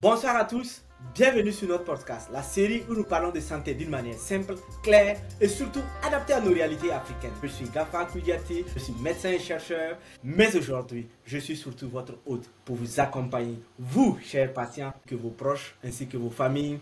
Bonsoir à tous, bienvenue sur notre podcast, la série où nous parlons de santé d'une manière simple, claire et surtout adaptée à nos réalités africaines. Je suis Gafa Koudiati, je suis médecin et chercheur, mais aujourd'hui, je suis surtout votre hôte pour vous accompagner, vous, chers patients, que vos proches ainsi que vos familles,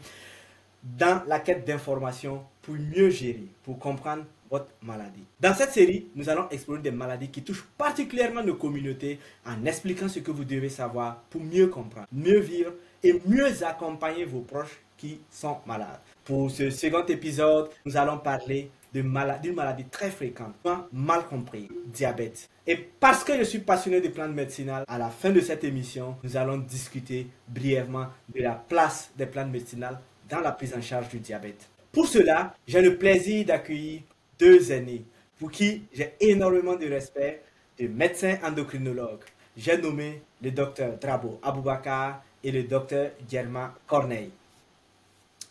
dans la quête d'informations pour mieux gérer, pour comprendre votre maladie. Dans cette série, nous allons explorer des maladies qui touchent particulièrement nos communautés en expliquant ce que vous devez savoir pour mieux comprendre, mieux vivre et mieux accompagner vos proches qui sont malades. Pour ce second épisode, nous allons parler d'une maladie très fréquente, mal compris, diabète. Et parce que je suis passionné des plantes médicinales, à la fin de cette émission, nous allons discuter brièvement de la place des plantes médicinales dans la prise en charge du diabète. Pour cela, j'ai le plaisir d'accueillir deux aînés pour qui j'ai énormément de respect, de médecins endocrinologues. J'ai nommé le docteur Drabo Aboubakar et le docteur Germain Corneille.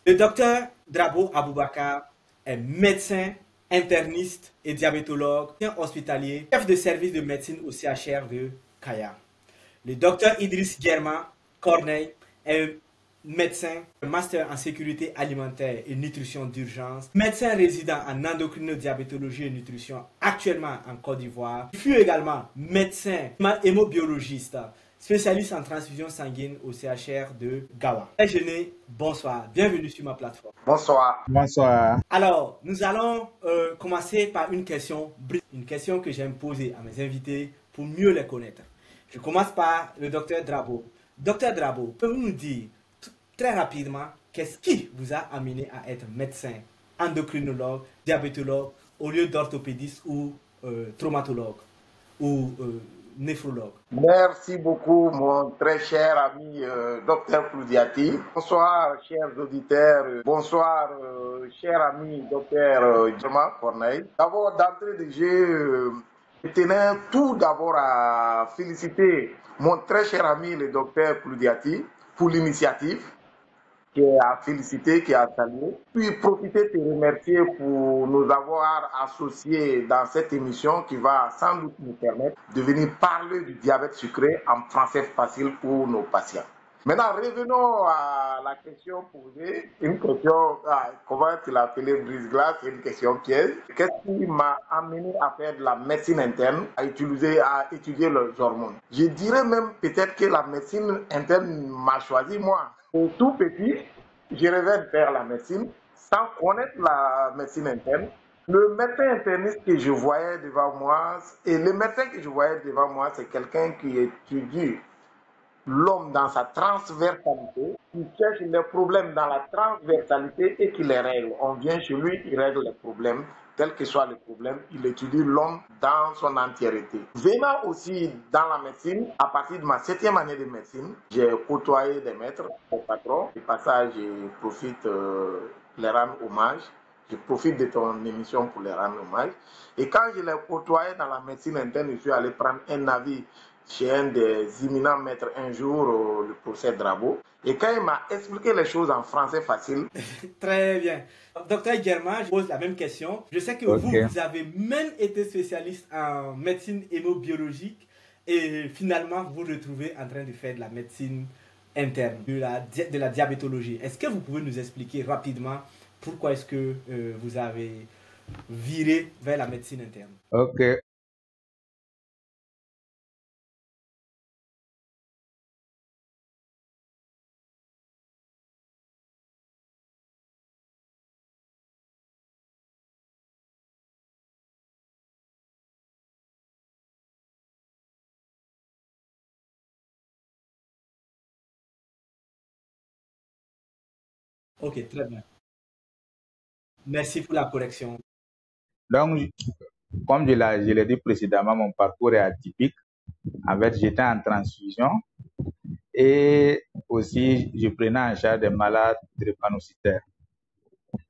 Le docteur Drabo Aboubakar est médecin, interniste et diabétologue, hospitalier, chef de service de médecine au CHR de Kaya. Le docteur Idriss Germain Corneille est médecin, master en sécurité alimentaire et nutrition d'urgence, médecin résident en endocrinodiabétologie et nutrition actuellement en Côte d'Ivoire. Il fut également médecin hémobiologiste, spécialiste en transfusion sanguine au CHR de Gawa. Déjeuner, bonsoir, bienvenue sur ma plateforme. Bonsoir. Bonsoir. Alors, nous allons commencer par une question que j'aime poser à mes invités pour mieux les connaître. Je commence par le docteur Drabo. Docteur Drabo, pouvez-vous nous dire très rapidement qu'est-ce qui vous a amené à être médecin, endocrinologue, diabétologue au lieu d'orthopédiste ou traumatologue ou néphrologue? Merci beaucoup, mon très cher ami docteur Koudiati. Bonsoir, chers auditeurs. Bonsoir, cher ami docteur Germain Corneille. D'abord, d'entrée de jeu, je tenais tout d'abord à féliciter mon très cher ami, le docteur Koudiati, pour l'initiative qui est à féliciter, qui est à saluer. Puis profiter de te remercier pour nous avoir associés dans cette émission qui va sans doute nous permettre de venir parler du diabète sucré en français facile pour nos patients. Maintenant, revenons à la question posée. Une question, comment tu l'as appelée brise-glace, c'est une question piège. Qu'est-ce qui m'a amené à faire de la médecine interne, à étudier les hormones? Je dirais même peut-être que la médecine interne m'a choisi moi. Tout petit, je rêvais de faire la médecine sans connaître la médecine interne. Le médecin interniste que je voyais devant moi, et le médecin que je voyais devant moi, c'est quelqu'un qui étudie l'homme dans sa transversalité, qui cherche les problèmes dans la transversalité et qui les règle. On vient chez lui, il règle les problèmes, quel que soit le problème, il étudie l'homme dans son entièreté. Venant aussi dans la médecine, à partir de ma 7e année de médecine, j'ai côtoyé des maîtres, des patrons. Du passage, je profite les rendre hommage. Je profite de ton émission pour les rendre hommage. Et quand je l'ai côtoyé dans la médecine interne, je suis allé prendre un avis chez un des imminents maîtres un jour, le professeur Drabo. Et quand il m'a expliqué les choses en français facile. Très bien. Docteur Germain, je pose la même question. Je sais que vous avez même été spécialiste en médecine hémobiologique et finalement vous vous retrouvez en train de faire de la médecine interne, de la diabétologie. Est-ce que vous pouvez nous expliquer rapidement pourquoi est-ce que vous avez viré vers la médecine interne? Ok. Ok, très bien. Merci pour la correction. Donc, comme je l'ai dit précédemment, mon parcours est atypique. En fait, j'étais en transfusion et aussi je prenais en charge des malades drépanocytaires.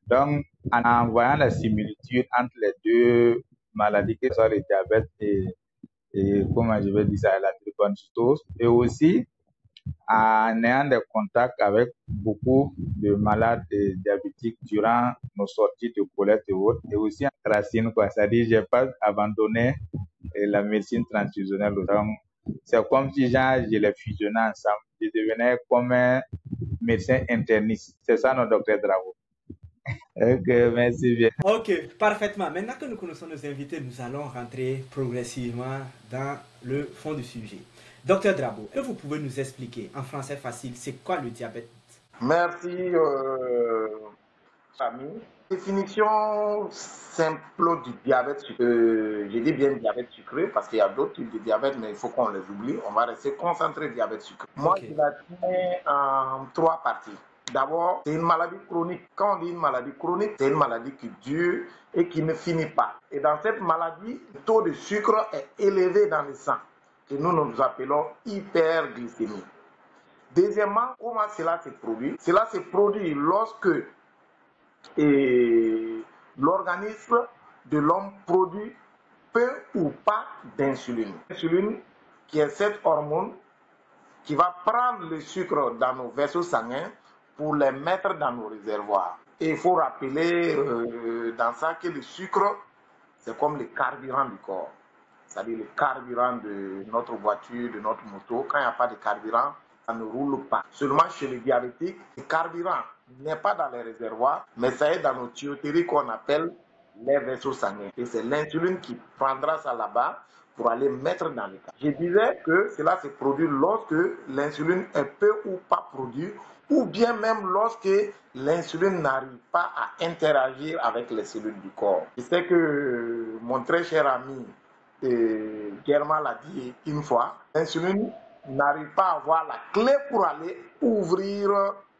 Donc, en voyant la similitude entre les deux maladies, que ce soit le diabète et comment je vais dire ça, la drépanocytose, et aussi en ayant des contacts avec beaucoup de malades diabétiques durant nos sorties de collecte et autres, et aussi en racine, quoi. C'est-à-dire, j'ai pas abandonné la médecine transfusionnelle. Donc, c'est comme si je les fusionnais ensemble. Je devenais comme un médecin interniste. C'est ça, notre docteur Dravo. Ok, merci bien. Ok, parfaitement. Maintenant que nous connaissons nos invités, nous allons rentrer progressivement dans le fond du sujet. Docteur Drabo, est-ce que vous pouvez nous expliquer en français facile, c'est quoi le diabète? Merci, Samy. Définition simple du diabète sucré. Je dis bien diabète sucré parce qu'il y a d'autres types de diabète, mais il faut qu'on les oublie. On va rester concentré diabète sucré. Moi, Ok. je la tiens en trois parties. D'abord, c'est une maladie chronique. Quand on dit une maladie chronique, c'est une maladie qui dure et qui ne finit pas. Et dans cette maladie, le taux de sucre est élevé dans le sang, que nous appelons hyperglycémie. Deuxièmement, comment cela se produit? Cela se produit lorsque l'organisme de l'homme produit peu ou pas d'insuline. L'insuline, qui est cette hormone qui va prendre le sucre dans nos vaisseaux sanguins pour les mettre dans nos réservoirs. Et il faut rappeler dans ça que le sucre, c'est comme le carburant du corps. C'est-à-dire le carburant de notre voiture, de notre moto. Quand il n'y a pas de carburant, ça ne roule pas. Seulement chez les diabétiques, le carburant n'est pas dans les réservoirs, mais ça est dans nos tuyauteries qu'on appelle les vaisseaux sanguins. Et c'est l'insuline qui prendra ça là-bas pour aller mettre dans le cas. Je disais que cela se produit lorsque l'insuline est peu ou pas produite, ou bien même lorsque l'insuline n'arrive pas à interagir avec les cellules du corps. Je sais que mon très cher ami Germain l'a dit une fois, l'insuline n'arrive pas à avoir la clé pour aller ouvrir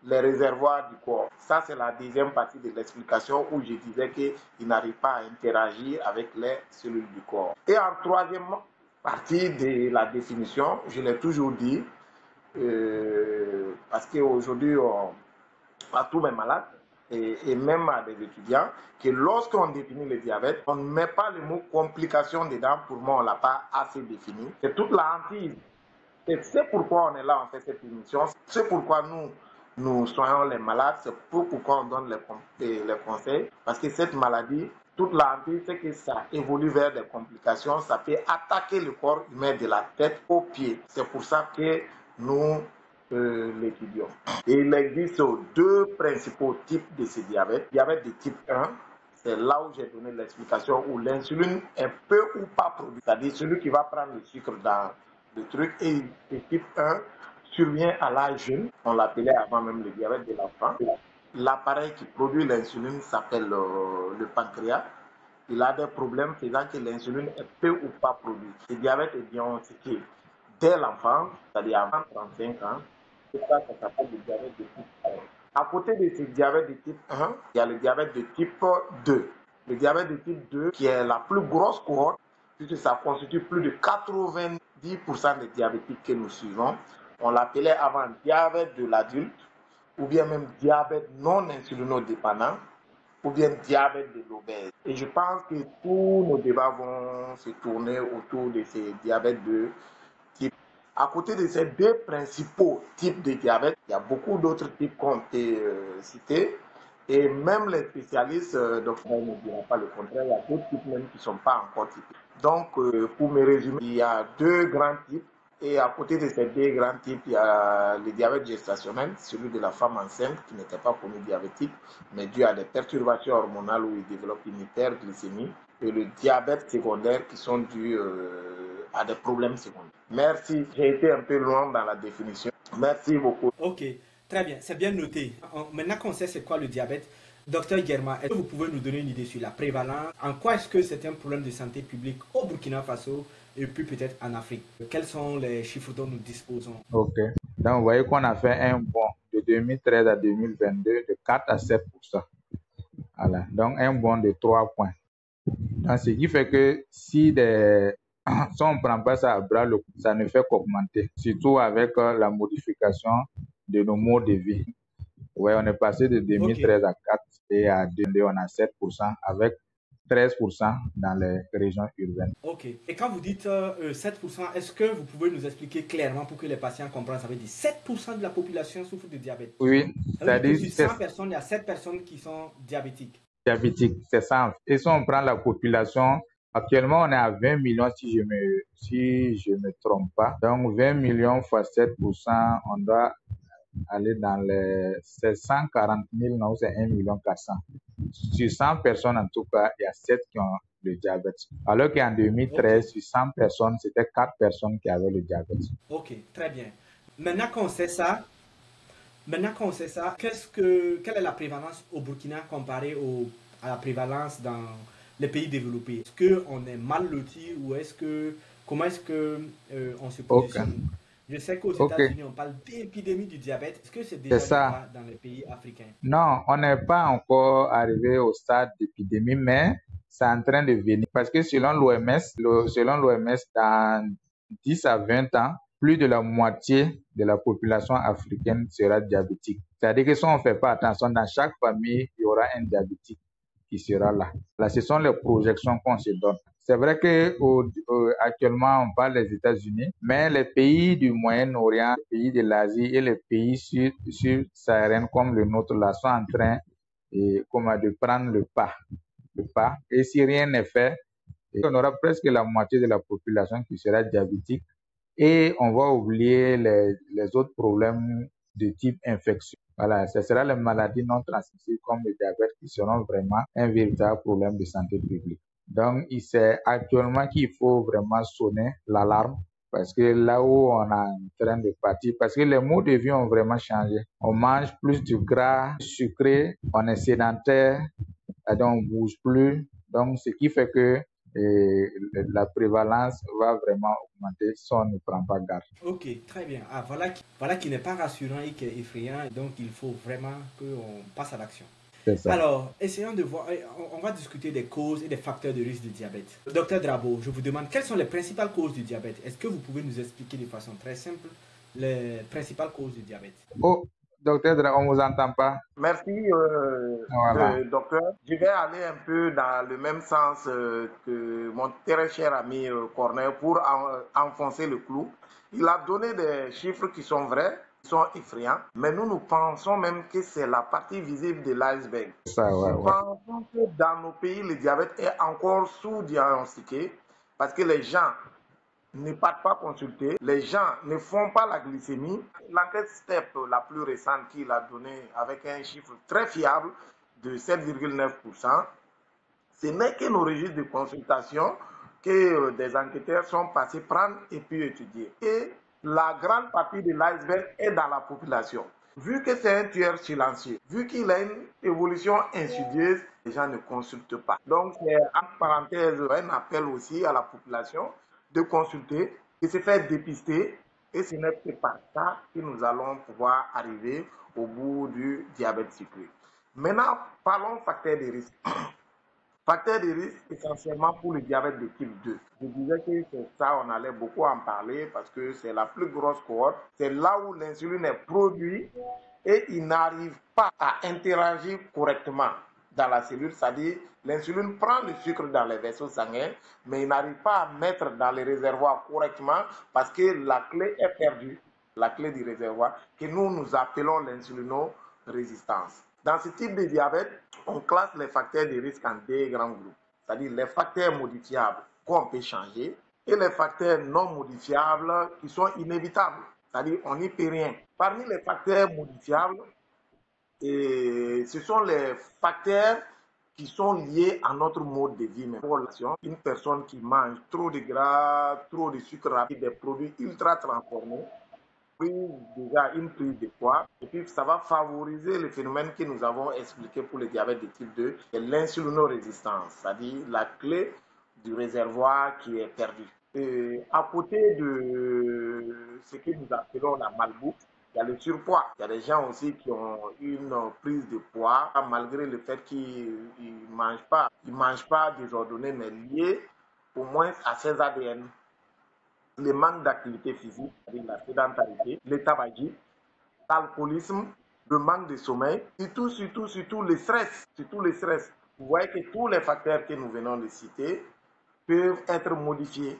les réservoirs du corps. Ça, c'est la deuxième partie de l'explication où je disais qu'il n'arrive pas à interagir avec les cellules du corps. Et en troisième partie de la définition, je l'ai toujours dit, parce qu'aujourd'hui, à tous mes malades, et même à des étudiants, que lorsqu'on définit le diabète, on ne met pas le mot complication dedans. Pour moi, on ne l'a pas assez défini. C'est toute la hantise. Et c'est pourquoi on est là, on fait cette émission. C'est pourquoi nous soignons les malades. C'est pourquoi on donne les conseils. Parce que cette maladie, toute la hantise, c'est que ça évolue vers des complications. Ça peut attaquer le corps humain de la tête aux pieds. C'est pour ça que nous l'étudions. Et il existe deux principaux types de ce diabète. Diabète de type 1, c'est là où j'ai donné l'explication, où l'insuline est peu ou pas produite. C'est-à-dire celui qui va prendre le sucre dans le truc. Et le type 1 survient à l'âge jeune. On l'appelait avant même le diabète de l'enfant. L'appareil qui produit l'insuline s'appelle le pancréas. Il a des problèmes faisant que l'insuline est peu ou pas produite. Le diabète est diagnostiqué dès l'enfance, c'est-à-dire avant 35 ans. C'est ça s'appelle le diabète de type 1. À côté de ce diabète de type 1, il y a le diabète de type 2. Le diabète de type 2, qui est la plus grosse cohorte, puisque ça constitue plus de 90% des diabétiques que nous suivons. On l'appelait avant diabète de l'adulte, ou bien même diabète non insulinodépendant, ou bien diabète de l'obèse. Et je pense que tous nos débats vont se tourner autour de ces diabètes de type. À côté de ces deux principaux types de diabète, il y a beaucoup d'autres types qui ont été cités. Et même les spécialistes, donc on ne dira pas le contraire, il y a d'autres types même qui ne sont pas encore typés. Donc, pour me résumer, il y a deux grands types. Et à côté de ces deux grands types, il y a le diabète gestationnel, celui de la femme enceinte qui n'était pas connu diabétique, mais dû à des perturbations hormonales où il développe une hyperglycémie, et le diabète secondaire qui sont dus à des problèmes secondaires. Merci, j'ai été un peu loin dans la définition. Merci beaucoup. Ok, très bien, c'est bien noté. Maintenant qu'on sait c'est quoi le diabète, docteur Germain, est-ce que vous pouvez nous donner une idée sur la prévalence? En quoi est-ce que c'est un problème de santé publique au Burkina Faso et puis peut-être en Afrique? Quels sont les chiffres dont nous disposons? Ok. Donc, vous voyez qu'on a fait un bond de 2013 à 2022 de 4 à 7%. Voilà. Donc, un bond de 3 points. Donc, ce qui fait que si on ne prend pas ça à bras le ça ne fait qu'augmenter, surtout avec la modification de nos modes de vie. Ouais, on est passé de 2013 à 4 et à 2022, on a 7% avec 13% dans les régions urbaines. Ok. Et quand vous dites 7%, est-ce que vous pouvez nous expliquer clairement pour que les patients comprennent? Ça veut dire 7% de la population souffre de diabète. Oui, c'est-à-dire que sur 100 personnes, il y a 7 personnes qui sont diabétiques. Diabétiques, c'est ça. Et si on prend la population, actuellement on est à 20 millions si je me trompe pas. Donc 20 millions fois 7%, on doit aller dans les... C'est 140 000, non, c'est 1 400 000. Sur 100 personnes, en tout cas, il y a 7 qui ont le diabète. Alors qu'en Ok, 2013, sur 100 personnes, c'était 4 personnes qui avaient le diabète. ok, très bien. Maintenant qu'on sait ça, quelle est la prévalence au Burkina comparée à la prévalence dans les pays développés? Est-ce qu'on est mal loti ou comment est-ce que on se Ok, positionne? Je sais qu'aux ok, États-Unis, on parle d'épidémie du diabète. Est-ce que c'est c'est déjà le ça. cas dans les pays africains? Non, on n'est pas encore arrivé au stade d'épidémie, mais c'est en train de venir. Parce que selon l'OMS, dans 10 à 20 ans, plus de la moitié de la population africaine sera diabétique. C'est-à-dire que si on ne fait pas attention, dans chaque famille, il y aura un diabétique qui sera là. Là, ce sont les projections qu'on se donne. C'est vrai que actuellement, on parle des États-Unis, mais les pays du Moyen-Orient, les pays de l'Asie et les pays sud-sahariens comme le nôtre là sont en train de prendre le pas. Et si rien n'est fait, on aura presque la moitié de la population qui sera diabétique et on va oublier les autres problèmes de type infection. Voilà, ce sera les maladies non transmissibles comme le diabète qui seront vraiment un véritable problème de santé publique. Donc, c'est actuellement qu'il faut vraiment sonner l'alarme parce que là où on est en train de partir, parce que les modes de vie ont vraiment changé. On mange plus du gras sucré, on est sédentaire, donc on ne bouge plus. Donc, ce qui fait que la prévalence va vraiment augmenter si on ne prend pas garde. Ok, très bien. Ah, voilà qui n'est pas rassurant et qui est effrayant. Donc, il faut vraiment qu'on passe à l'action. C'est ça. Alors, essayons de voir, on va discuter des causes et des facteurs de risque du diabète. Docteur Drabo, je vous demande quelles sont les principales causes du diabète. Est-ce que vous pouvez nous expliquer de façon très simple les principales causes du diabète? Oh, docteur, on ne vous entend pas. Merci, Voilà. docteur. Je vais aller un peu dans le même sens que mon très cher ami Corneille pour enfoncer le clou. Il a donné des chiffres qui sont vrais, qui sont effrayants, mais nous pensons même que c'est la partie visible de l'iceberg. Ça, ouais, Nous ouais. pensons que dans nos pays, le diabète est encore sous-diagnostiqué parce que les gens ne partent pas consulter, les gens ne font pas la glycémie. L'enquête STEP, la plus récente qu'il a donnée avec un chiffre très fiable de 7,9%, ce n'est que nos registres de consultation que des enquêteurs sont passés prendre et puis étudier. Et la grande partie de l'iceberg est dans la population. Vu que c'est un tueur silencieux, vu qu'il a une évolution insidieuse, les gens ne consultent pas. Donc, c'est en parenthèse un appel aussi à la population de consulter, de se faire dépister. Et ce n'est que par ça que nous allons pouvoir arriver au bout du diabète cyclique. Maintenant, parlons facteurs de risque. Facteur de risque essentiellement pour le diabète de type 2. Je disais que c'est ça, on allait beaucoup en parler parce que c'est la plus grosse cohorte. C'est là où l'insuline est produite et il n'arrive pas à interagir correctement dans la cellule, c'est-à-dire l'insuline prend le sucre dans les vaisseaux sanguins, mais il n'arrive pas à mettre dans les réservoirs correctement parce que la clé est perdue, la clé du réservoir, que nous appelons l'insulinorésistance. Dans ce type de diabète, on classe les facteurs de risque en deux grands groupes, c'est-à-dire les facteurs modifiables qu'on peut changer et les facteurs non modifiables qui sont inévitables, c'est-à-dire on n'y peut rien. Parmi les facteurs modifiables, ce sont les facteurs qui sont liés à notre mode de vie. Une personne qui mange trop de gras, trop de sucre rapide, des produits ultra transformés, déjà une prise de poids et puis ça va favoriser le phénomène que nous avons expliqué pour le diabète de type 2, c'est l'insulinorésistance, c'est-à-dire la clé du réservoir qui est perdue. Et à côté de ce que nous appelons la malbouffe, il y a le surpoids. Il y a des gens aussi qui ont une prise de poids malgré le fait qu'ils ne mangent pas désordonné, mais lié au moins à ces ADN. Le manque d'activité physique, c'est-à-dire la sédentarité, le tabagisme, l'alcoolisme, le manque de sommeil, surtout le stress. Vous voyez que tous les facteurs que nous venons de citer peuvent être modifiés.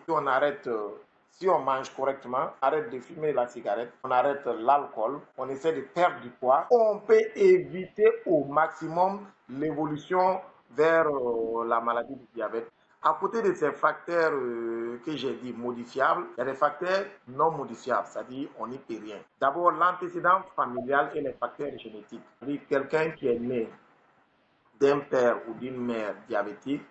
Si on mange correctement, arrête de fumer la cigarette, on arrête l'alcool, on essaie de perdre du poids, on peut éviter au maximum l'évolution vers la maladie du diabète À côté de ces facteurs que j'ai dit modifiables, il y a des facteurs non modifiables, c'est-à-dire on n'y peut rien. D'abord, l'antécédent familial et les facteurs génétiques. C'est-à-dire quelqu'un qui est né d'un père ou d'une mère diabétique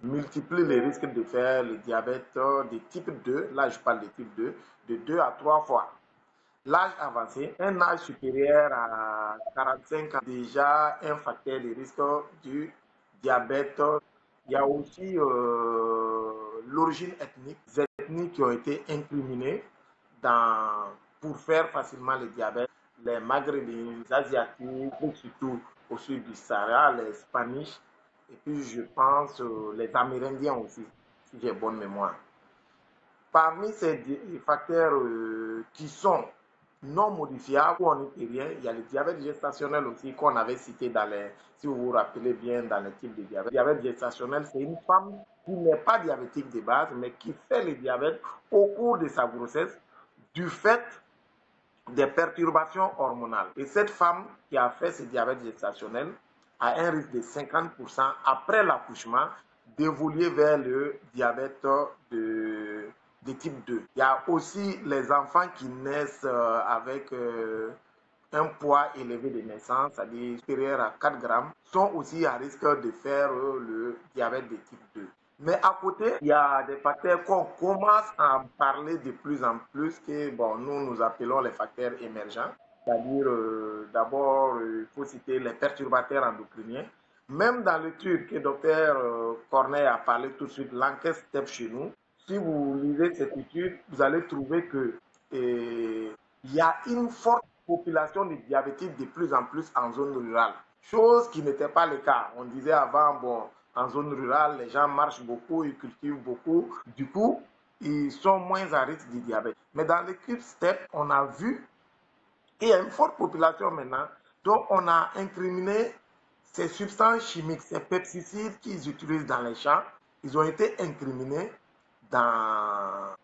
multiplie les risques de faire le diabète de type 2, là je parle de type 2, de 2 à 3 fois. L'âge avancé, un âge supérieur à 45 ans, déjà un facteur de risque du diabète. Il y a aussi l'origine ethnique, les ethnies qui ont été incriminées pour faire facilement le diabète. Les Maghrébins, les Asiatiques, surtout au sud du Sahara, les Spanish, et puis je pense les Amérindiens aussi, si j'ai bonne mémoire. Parmi ces facteurs qui sont non modifiables ou en rien, il y a le diabète gestationnel aussi qu'on avait cité si vous vous rappelez bien, dans les types de diabète. Le diabète gestationnel, c'est une femme qui n'est pas diabétique de base, mais qui fait le diabète au cours de sa grossesse du fait des perturbations hormonales. Et cette femme qui a fait ce diabète gestationnel a un risque de 50% après l'accouchement d'évoluer vers le diabète de type 2. Il y a aussi les enfants qui naissent avec un poids élevé de naissance, c'est-à-dire supérieur à 4 grammes, sont aussi à risque de faire le diabète de type 2. Mais à côté, il y a des facteurs qu'on commence à en parler de plus en plus, que nous appelons les facteurs émergents. C'est-à-dire, d'abord, il faut citer les perturbateurs endocriniens. Même dans l'étude que Dr Corneille a parlé tout de suite, l'enquête STEP chez nous, si vous lisez cette étude, vous allez trouver que il y a une forte population de diabétiques de plus en plus en zone rurale. Chose qui n'était pas le cas. On disait avant, en zone rurale, les gens marchent beaucoup, ils cultivent beaucoup. Du coup, ils sont moins à risque du diabète. Mais dans l'équipe STEP, on a vu qu'il y a une forte population maintenant. Donc, on a incriminé ces substances chimiques, ces pesticides qu'ils utilisent dans les champs. Ils ont été incriminés dans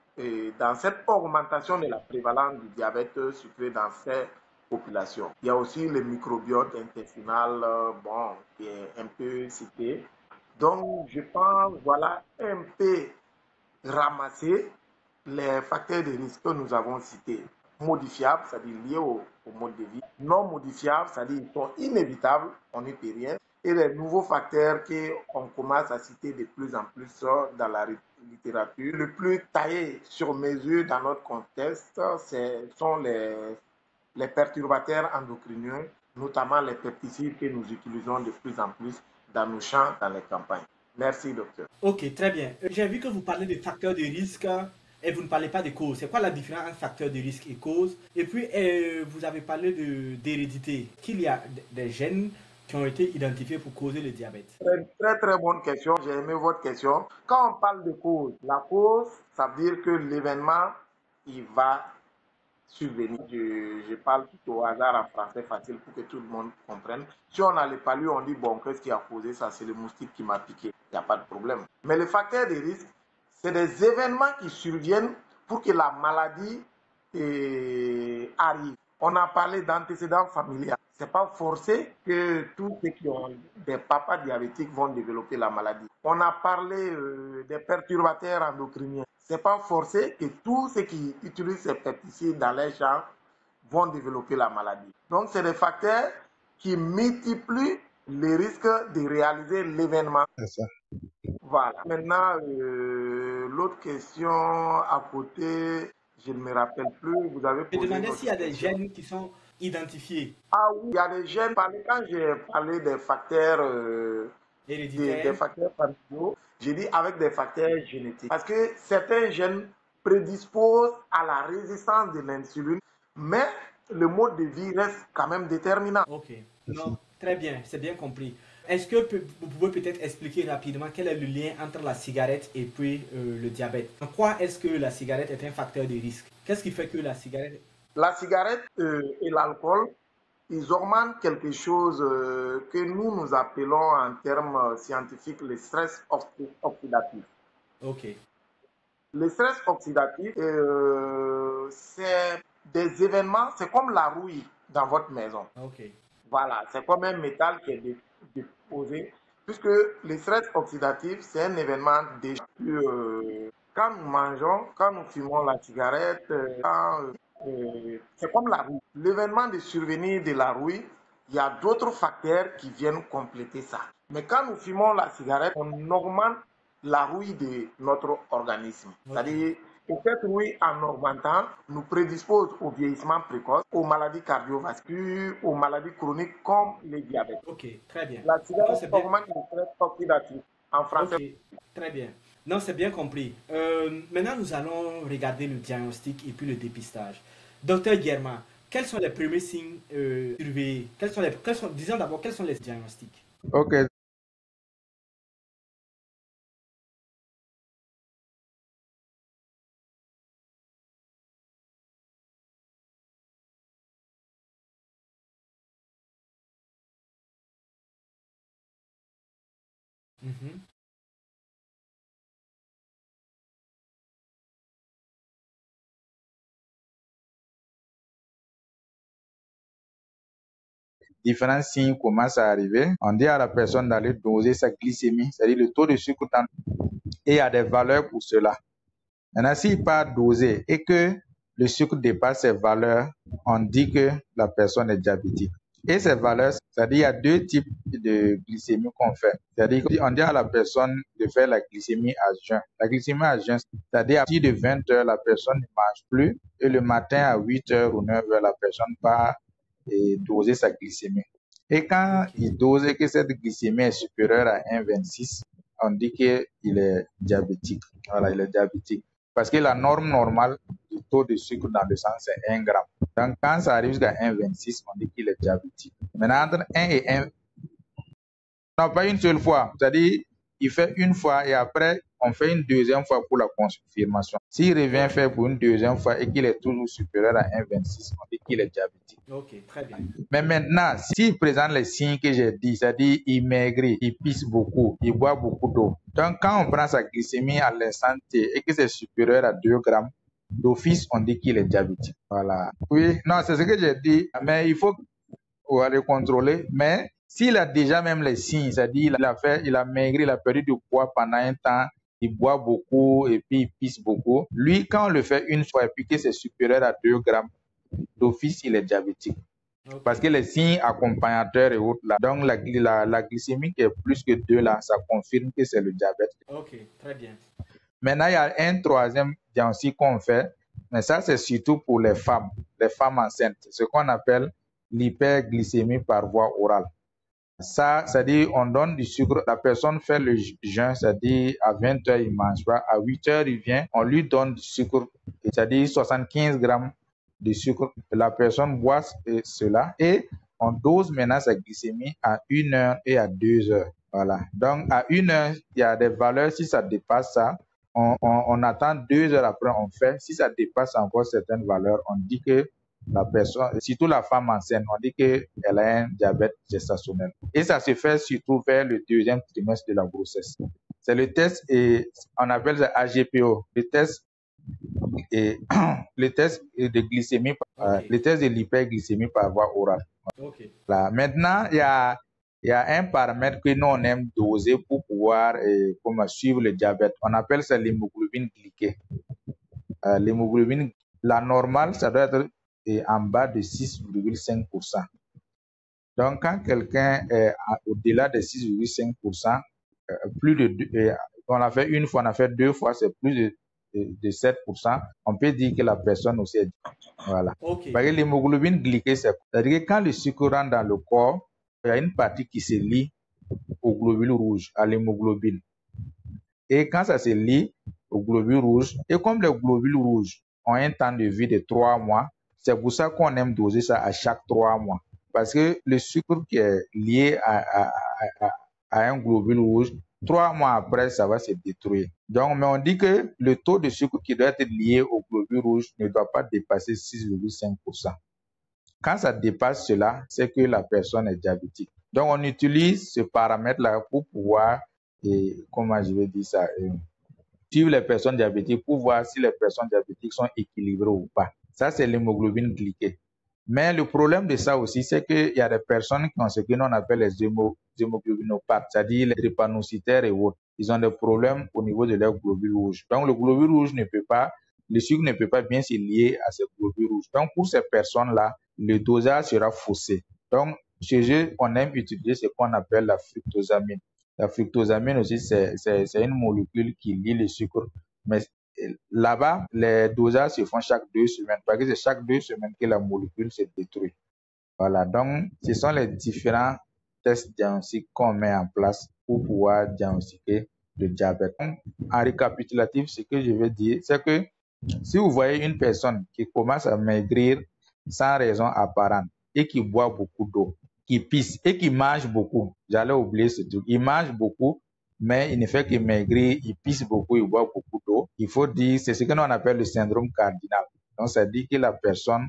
cette augmentation de la prévalence du diabète sucré dans ces populations. Il y a aussi le microbiote intestinal, qui est un peu cité. Donc, je pense, voilà, un peu ramasser les facteurs de risque que nous avons cités. Modifiables, c'est-à-dire liés au mode de vie. Non modifiables, c'est-à-dire qu'ils sont inévitables, on n'y peut rien. Et les nouveaux facteurs qu'on commence à citer de plus en plus dans la littérature. Le plus taillé sur mesure dans notre contexte, ce sont les perturbateurs endocriniens, notamment les pesticides que nous utilisons de plus en plus dans nos champs, dans les campagnes. Merci, docteur. Ok, très bien. J'ai vu que vous parlez de facteurs de risque et vous ne parlez pas de causes. C'est quoi la différence entre facteurs de risque et causes? Et puis, vous avez parlé d'hérédité, qu'il y a des gènes qui ont été identifiés pour causer le diabète. Très bonne question. J'ai aimé votre question. Quand on parle de cause, la cause, ça veut dire que l'événement, il va subvenir. Je parle tout au hasard en français facile pour que tout le monde comprenne. Si on a les palus, on dit, qu'est-ce qui a causé ça? C'est le moustique qui m'a piqué. Il n'y a pas de problème. Mais le facteur de risque, c'est des événements qui surviennent pour que la maladie arrive. On a parlé d'antécédents familiaux. Ce n'est pas forcé que tous ceux qui ont des papas diabétiques vont développer la maladie. On a parlé des perturbateurs endocriniens. Ce n'est pas forcé que tous ceux qui utilisent ces pesticides dans les champs vont développer la maladie. Donc, c'est des facteurs qui multiplient les risques de réaliser l'événement. C'est ça. Voilà. Maintenant, l'autre question à côté, je ne me rappelle plus. Vous avez posé. Je demandais s'il y a des gènes qui sont identifiés. Ah oui, il y a des gènes. Quand j'ai parlé des facteurs héréditaires, des facteurs familiaux, j'ai dit avec des facteurs génétiques. Parce que certains gènes prédisposent à la résistance de l'insuline, mais le mode de vie reste quand même déterminant. Ok, non, très bien, c'est bien compris. Est-ce que vous pouvez peut-être expliquer rapidement quel est le lien entre la cigarette et puis le diabète? En quoi est-ce que la cigarette est un facteur de risque? Qu'est-ce qui fait que la cigarette... La cigarette et l'alcool, ils augmentent quelque chose que nous appelons en termes scientifiques le stress oxydatif. Ok. Le stress oxydatif, c'est des événements, c'est comme la rouille dans votre maison. Ok. Voilà, c'est comme un métal qui est déposé. puisque le stress oxydatif, c'est un événement déjà quand nous mangeons, quand nous fumons la cigarette, c'est comme la rouille. L'événement de survenir de la rouille, il y a d'autres facteurs qui viennent compléter ça. Mais quand nous fumons la cigarette, on augmente la rouille de notre organisme. C'est-à-dire, et cette rouille, en augmentant, nous prédispose au vieillissement précoce, aux maladies cardiovasculaires, aux maladies chroniques comme le diabète. Ok, très bien. La cigarette augmente le stress oxydatif. En français. Ok, très bien. Non, c'est bien compris. Maintenant, nous allons regarder le diagnostic et puis le dépistage. Docteur Guerma, quels sont les premiers signes surveillés? Disons d'abord, quels sont les diagnostics? Ok. Mhm. Différents signes commencent à arriver. On dit à la personne d'aller doser sa glycémie, c'est-à-dire le taux de sucre dans et il y a des valeurs pour cela. Maintenant, s'il part doser et que le sucre dépasse ces valeurs, on dit que la personne est diabétique. Et ces valeurs, c'est-à-dire il y a deux types de glycémie qu'on fait. C'est-à-dire qu'on dit à la personne de faire la glycémie à jeun. La glycémie à jeun, c'est-à-dire à partir de 20 heures, la personne ne mange plus et le matin à 8 heures ou 9 heures, la personne part et doser sa glycémie. Et quand il dose et que cette glycémie est supérieure à 1,26, on dit qu'il est diabétique. Voilà, il est diabétique. Parce que la norme normale du taux de sucre dans le sang, c'est 1 gramme. Donc, quand ça arrive jusqu'à 1,26, on dit qu'il est diabétique. Maintenant, entre 1 et 1, non, pas une seule fois. C'est-à-dire, il fait une fois et après, on fait une deuxième fois pour la confirmation. S'il revient faire pour une deuxième fois et qu'il est toujours supérieur à 1,26, on dit qu'il est diabétique. Ok, très bien. Mais maintenant, s'il présente les signes que j'ai dit, c'est-à-dire il maigrit, il pisse beaucoup, il boit beaucoup d'eau. Donc, quand on prend sa glycémie à l'instant T et que c'est supérieur à 2 grammes, d'office, on dit qu'il est diabétique. Voilà. Oui, non, c'est ce que j'ai dit, mais il faut aller contrôler. Mais s'il a déjà même les signes, c'est-à-dire il a maigri, il a perdu du poids pendant un temps, il boit beaucoup et puis il pisse beaucoup. Lui, quand on le fait une fois et puis que c'est supérieur à 2 grammes, d'office, il est diabétique. Okay. Parce que les signes accompagnateurs et autres là, donc la glycémie qui est plus que 2 là, ça confirme que c'est le diabète. Ok, très bien. Maintenant, il y a un troisième diagnostic qu'on fait, mais ça c'est surtout pour les femmes enceintes, ce qu'on appelle l'hyperglycémie par voie orale. Ça, c'est-à-dire on donne du sucre, la personne fait le jeûne, c'est-à-dire à 20 heures il mange pas, à 8 heures il vient, on lui donne du sucre, c'est-à-dire 75 grammes de sucre, la personne boit cela et on dose maintenant sa glycémie à 1 heure et à 2 heures. Voilà. Donc à 1 heure, il y a des valeurs, si ça dépasse ça, on attend 2 heures après, on fait. Si ça dépasse encore certaines valeurs, on dit que la personne, surtout la femme enceinte, on dit qu'elle a un diabète gestationnel. Et ça se fait surtout vers le deuxième trimestre de la grossesse. C'est le test, et on appelle ça AGPO, le test de glycémie, le test de l'hyperglycémie par voie orale. Okay. Là, maintenant, il y a un paramètre que nous on aime doser pour pouvoir suivre le diabète. On appelle ça l'hémoglobine glyquée. L'hémoglobine, la normale, ça doit être en bas de 6,5%. Donc, quand quelqu'un est au-delà de 6,5%, on l'a fait une fois, on a fait 2 fois, c'est plus de 7%, on peut dire que la personne aussi est... Voilà. Okay. Parce que l'hémoglobine glyquée, c'est-à-dire que quand le sucre rentre dans le corps, il y a une partie qui se lie aux globules rouges, à l'hémoglobine. Et quand ça se lie aux globules rouges, et comme les globules rouges ont un temps de vie de 3 mois, c'est pour ça qu'on aime doser ça à chaque 3 mois. Parce que le sucre qui est lié à un globule rouge, 3 mois après, ça va se détruire. Donc, mais on dit que le taux de sucre qui doit être lié au globule rouge ne doit pas dépasser 6,5%. Quand ça dépasse cela, c'est que la personne est diabétique. Donc, on utilise ce paramètre-là pour pouvoir, comment je vais dire ça, suivre les personnes diabétiques pour voir si les personnes diabétiques sont équilibrées ou pas. Ça, c'est l'hémoglobine glyquée. Mais le problème de ça aussi, c'est qu'il y a des personnes qui ont ce que l'on appelle les hémoglobinopathes, c'est-à-dire les drépanocytaires et autres. Ils ont des problèmes au niveau de leur globule rouge. Donc, le globule rouge ne peut pas, le sucre ne peut pas bien se lier à ces globules rouges. Donc, pour ces personnes-là, le dosage sera faussé. Donc, chez eux, on aime utiliser ce qu'on appelle la fructosamine. La fructosamine aussi, c'est une molécule qui lie le sucre. Mais là-bas, les dosages se font chaque 2 semaines, parce que c'est chaque 2 semaines que la molécule se détruit. Voilà, donc ce sont les différents tests diagnostiques qu'on met en place pour pouvoir diagnostiquer le diabète. Donc, en récapitulatif, ce que je veux dire, c'est que si vous voyez une personne qui commence à maigrir sans raison apparente et qui boit beaucoup d'eau, qui pisse et qui mange beaucoup, j'allais oublier ce truc, il mange beaucoup, mais il ne fait que maigrir, il pisse beaucoup, il boit beaucoup d'eau, il faut dire, c'est ce que l'on appelle le syndrome cardinal. Donc, ça dit que la personne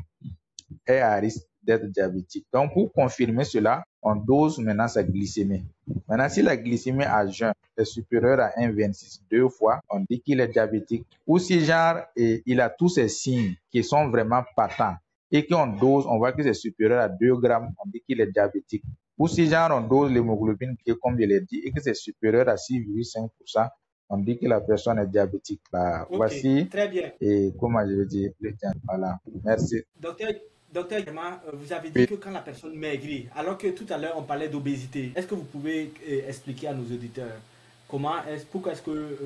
est à risque d'être diabétique. Donc, pour confirmer cela, on dose maintenant sa glycémie. Maintenant, si la glycémie à jeun est supérieure à 1,26 deux fois, on dit qu'il est diabétique. Ou si genre, il a tous ces signes qui sont vraiment patents et qu'on dose, on voit que c'est supérieur à 2 grammes, on dit qu'il est diabétique. Ou si genre, on dose l'hémoglobine, qui est comme je l'ai dit, et que c'est supérieur à 6,5%, on dit que la personne est diabétique. Là, Ok, voici, très bien. et comment je veux dire, le temps. Voilà, merci. Docteur, docteur Germain, vous avez dit Oui. que quand la personne maigrit, alors que tout à l'heure on parlait d'obésité, est-ce que vous pouvez expliquer à nos auditeurs pourquoi est-ce que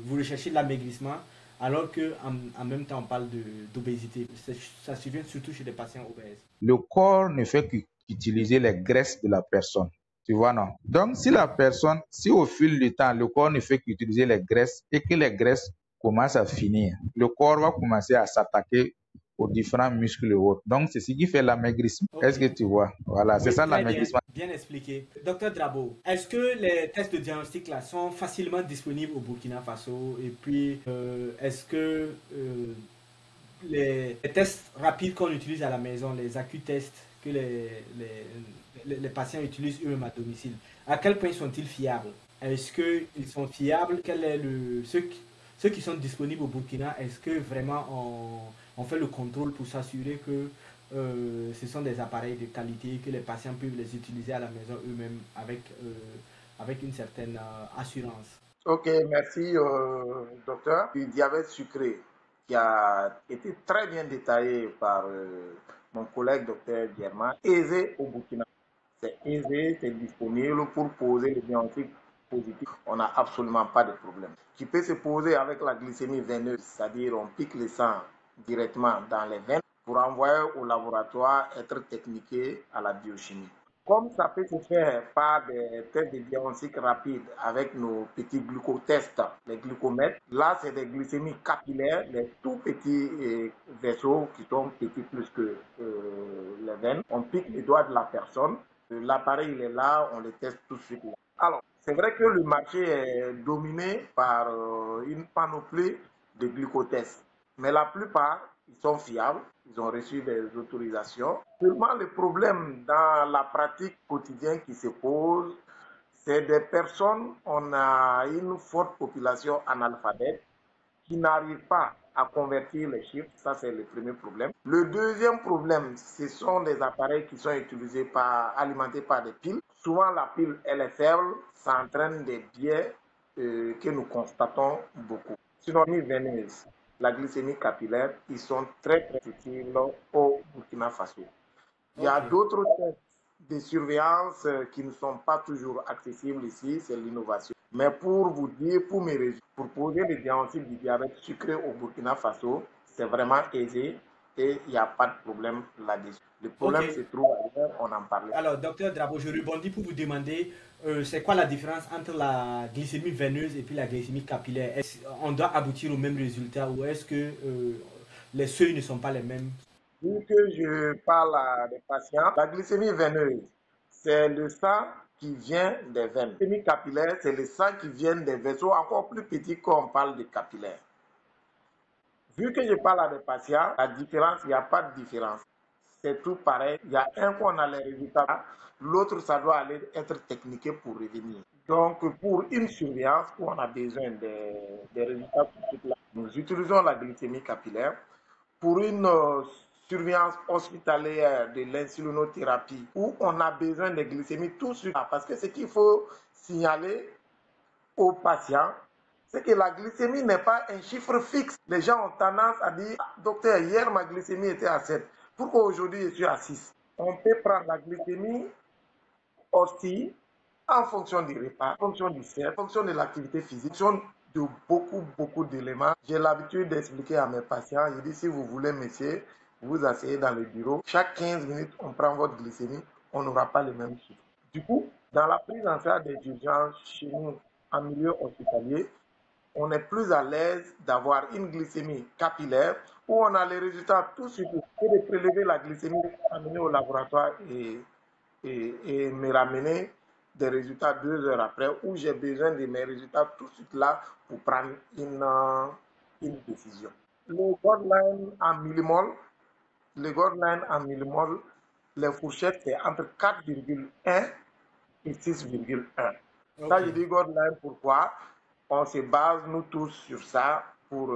vous recherchez l'amaigrissement alors que en même temps on parle d'obésité? Ça survient surtout chez les patients obèses. Le corps ne fait qu'utiliser les graisses de la personne. Tu vois, non? Donc, si au fil du temps, le corps ne fait qu'utiliser les graisses et que les graisses commencent à finir, le corps va commencer à s'attaquer aux différents muscles et autres. Donc, c'est ce qui fait l'amaigrissement. Ok. Est-ce que tu vois? Voilà, c'est Oui, ça très bien, l'amaigrissement. bien expliqué. Docteur Drabo, est-ce que les tests de diagnostic là sont facilement disponibles au Burkina Faso? Et puis, est-ce que les tests rapides qu'on utilise à la maison, les AQ-tests que les patients utilisent eux-mêmes à domicile, à quel point sont-ils fiables? Est-ce qu'ils sont fiables? Quel est ceux qui sont disponibles au Burkina, est-ce que vraiment on fait le contrôle pour s'assurer que ce sont des appareils de qualité, que les patients peuvent les utiliser à la maison eux-mêmes avec une certaine assurance? Ok, merci, docteur. Le diabète sucré, qui a été très bien détaillé par mon collègue docteur Germain, aisé au Burkina. C'est aisé, c'est disponible pour poser le diagnostic positif. On n'a absolument pas de problème. Qui peut se poser avec la glycémie veineuse, c'est-à-dire on pique le sang directement dans les veines pour envoyer au laboratoire être techniqué à la biochimie. Comme ça peut se faire par des tests de diagnostic rapide avec nos petits glucotests, les glucomètres, là c'est des glycémies capillaires, les tout petits vaisseaux qui sont petits plus que les veines. On pique les doigts de la personne, l'appareil il est là, on les teste tout de suite. Alors, c'est vrai que le marché est dominé par une panoplie de glucotests, mais la plupart, ils sont fiables, ils ont reçu des autorisations. Seulement, le problème dans la pratique quotidienne qui se pose, c'est des personnes, on a une forte population analphabète qui n'arrivent pas à convertir les chiffres. Ça, c'est le premier problème. Le deuxième problème, ce sont des appareils qui sont utilisés alimentés par des piles. Souvent, la pile, elle est faible, ça entraîne des biais que nous constatons beaucoup. Sinon, veineuse, la glycémie capillaire, ils sont très sensibles au Burkina Faso. Il y a Ok. d'autres tests de surveillance qui ne sont pas toujours accessibles ici, c'est l'innovation. Mais pour vous dire, pour mes résultats, pour poser le diagnostic du diabète sucré au Burkina Faso, c'est vraiment aisé et il n'y a pas de problème là-dessus. Le Ok. problème se trouve ailleurs, on en parlait. Alors, docteur Drabo, je rebondis pour vous demander, c'est quoi la différence entre la glycémie veineuse et puis la glycémie capillaire? On doit aboutir au même résultat ou est-ce que les seuils ne sont pas les mêmes? Vu que je parle à des patients, la glycémie veineuse, c'est le sang qui vient des veines. La glycémie capillaire, c'est le sang qui vient des vaisseaux encore plus petits quand on parle de capillaire. Vu que je parle à des patients, la différence, il n'y a pas de différence. C'est tout pareil. Il y a un qu'on a les résultats, l'autre, ça doit aller être techniqué pour revenir. Donc, pour une surveillance où on a besoin des résultats tout de suite là, nous utilisons la glycémie capillaire. Pour une surveillance hospitalière de l'insulinothérapie, où on a besoin de glycémie tout de suite. Parce que ce qu'il faut signaler aux patients, c'est que la glycémie n'est pas un chiffre fixe. Les gens ont tendance à dire, docteur, hier ma glycémie était à 7. Pourquoi aujourd'hui je suis à 6? On peut prendre la glycémie aussi en fonction du repas, en fonction du cercle, en fonction de l'activité physique, en fonction de beaucoup d'éléments. J'ai l'habitude d'expliquer à mes patients, je dis, si vous voulez, monsieur, vous asseyez dans le bureau, chaque 15 minutes, on prend votre glycémie, on n'aura pas les mêmes chiffres. Du coup, dans la prise en charge des urgences chez nous, en milieu hospitalier, on est plus à l'aise d'avoir une glycémie capillaire où on a les résultats tout de suite que de prélever la glycémie, amener au laboratoire et me ramener des résultats 2 heures après, où j'ai besoin de mes résultats tout de suite là pour prendre une décision. Le guideline en millimol, les fourchettes, c'est entre 4,1 et 6,1. Ça, je dis guideline pourquoi? On se base, nous tous, sur ça pour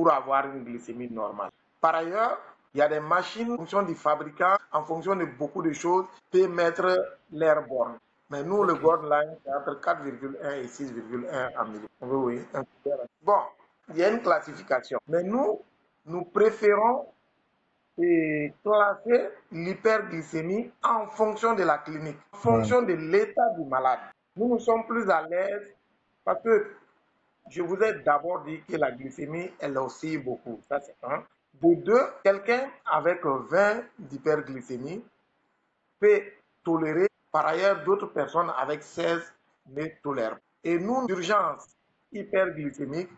avoir une glycémie normale. Par ailleurs, il y a des machines, en fonction du fabricant, en fonction de beaucoup de choses, peuvent mettre l'airborne. Mais nous, le guideline, c'est entre 4,1 et 6,1 en millimètres. Oui. Bon, il y a une classification. Mais nous préférons classer l'hyperglycémie en fonction de la clinique, en fonction de l'état du malade. Nous sommes plus à l'aise parce que je vous ai d'abord dit que la glycémie, elle oscille beaucoup. Ça, c'est un. De deux, quelqu'un avec 20 d'hyperglycémie peut tolérer. Par ailleurs, d'autres personnes avec 16 ne tolèrent. Et nous, l'urgence hyperglycémique,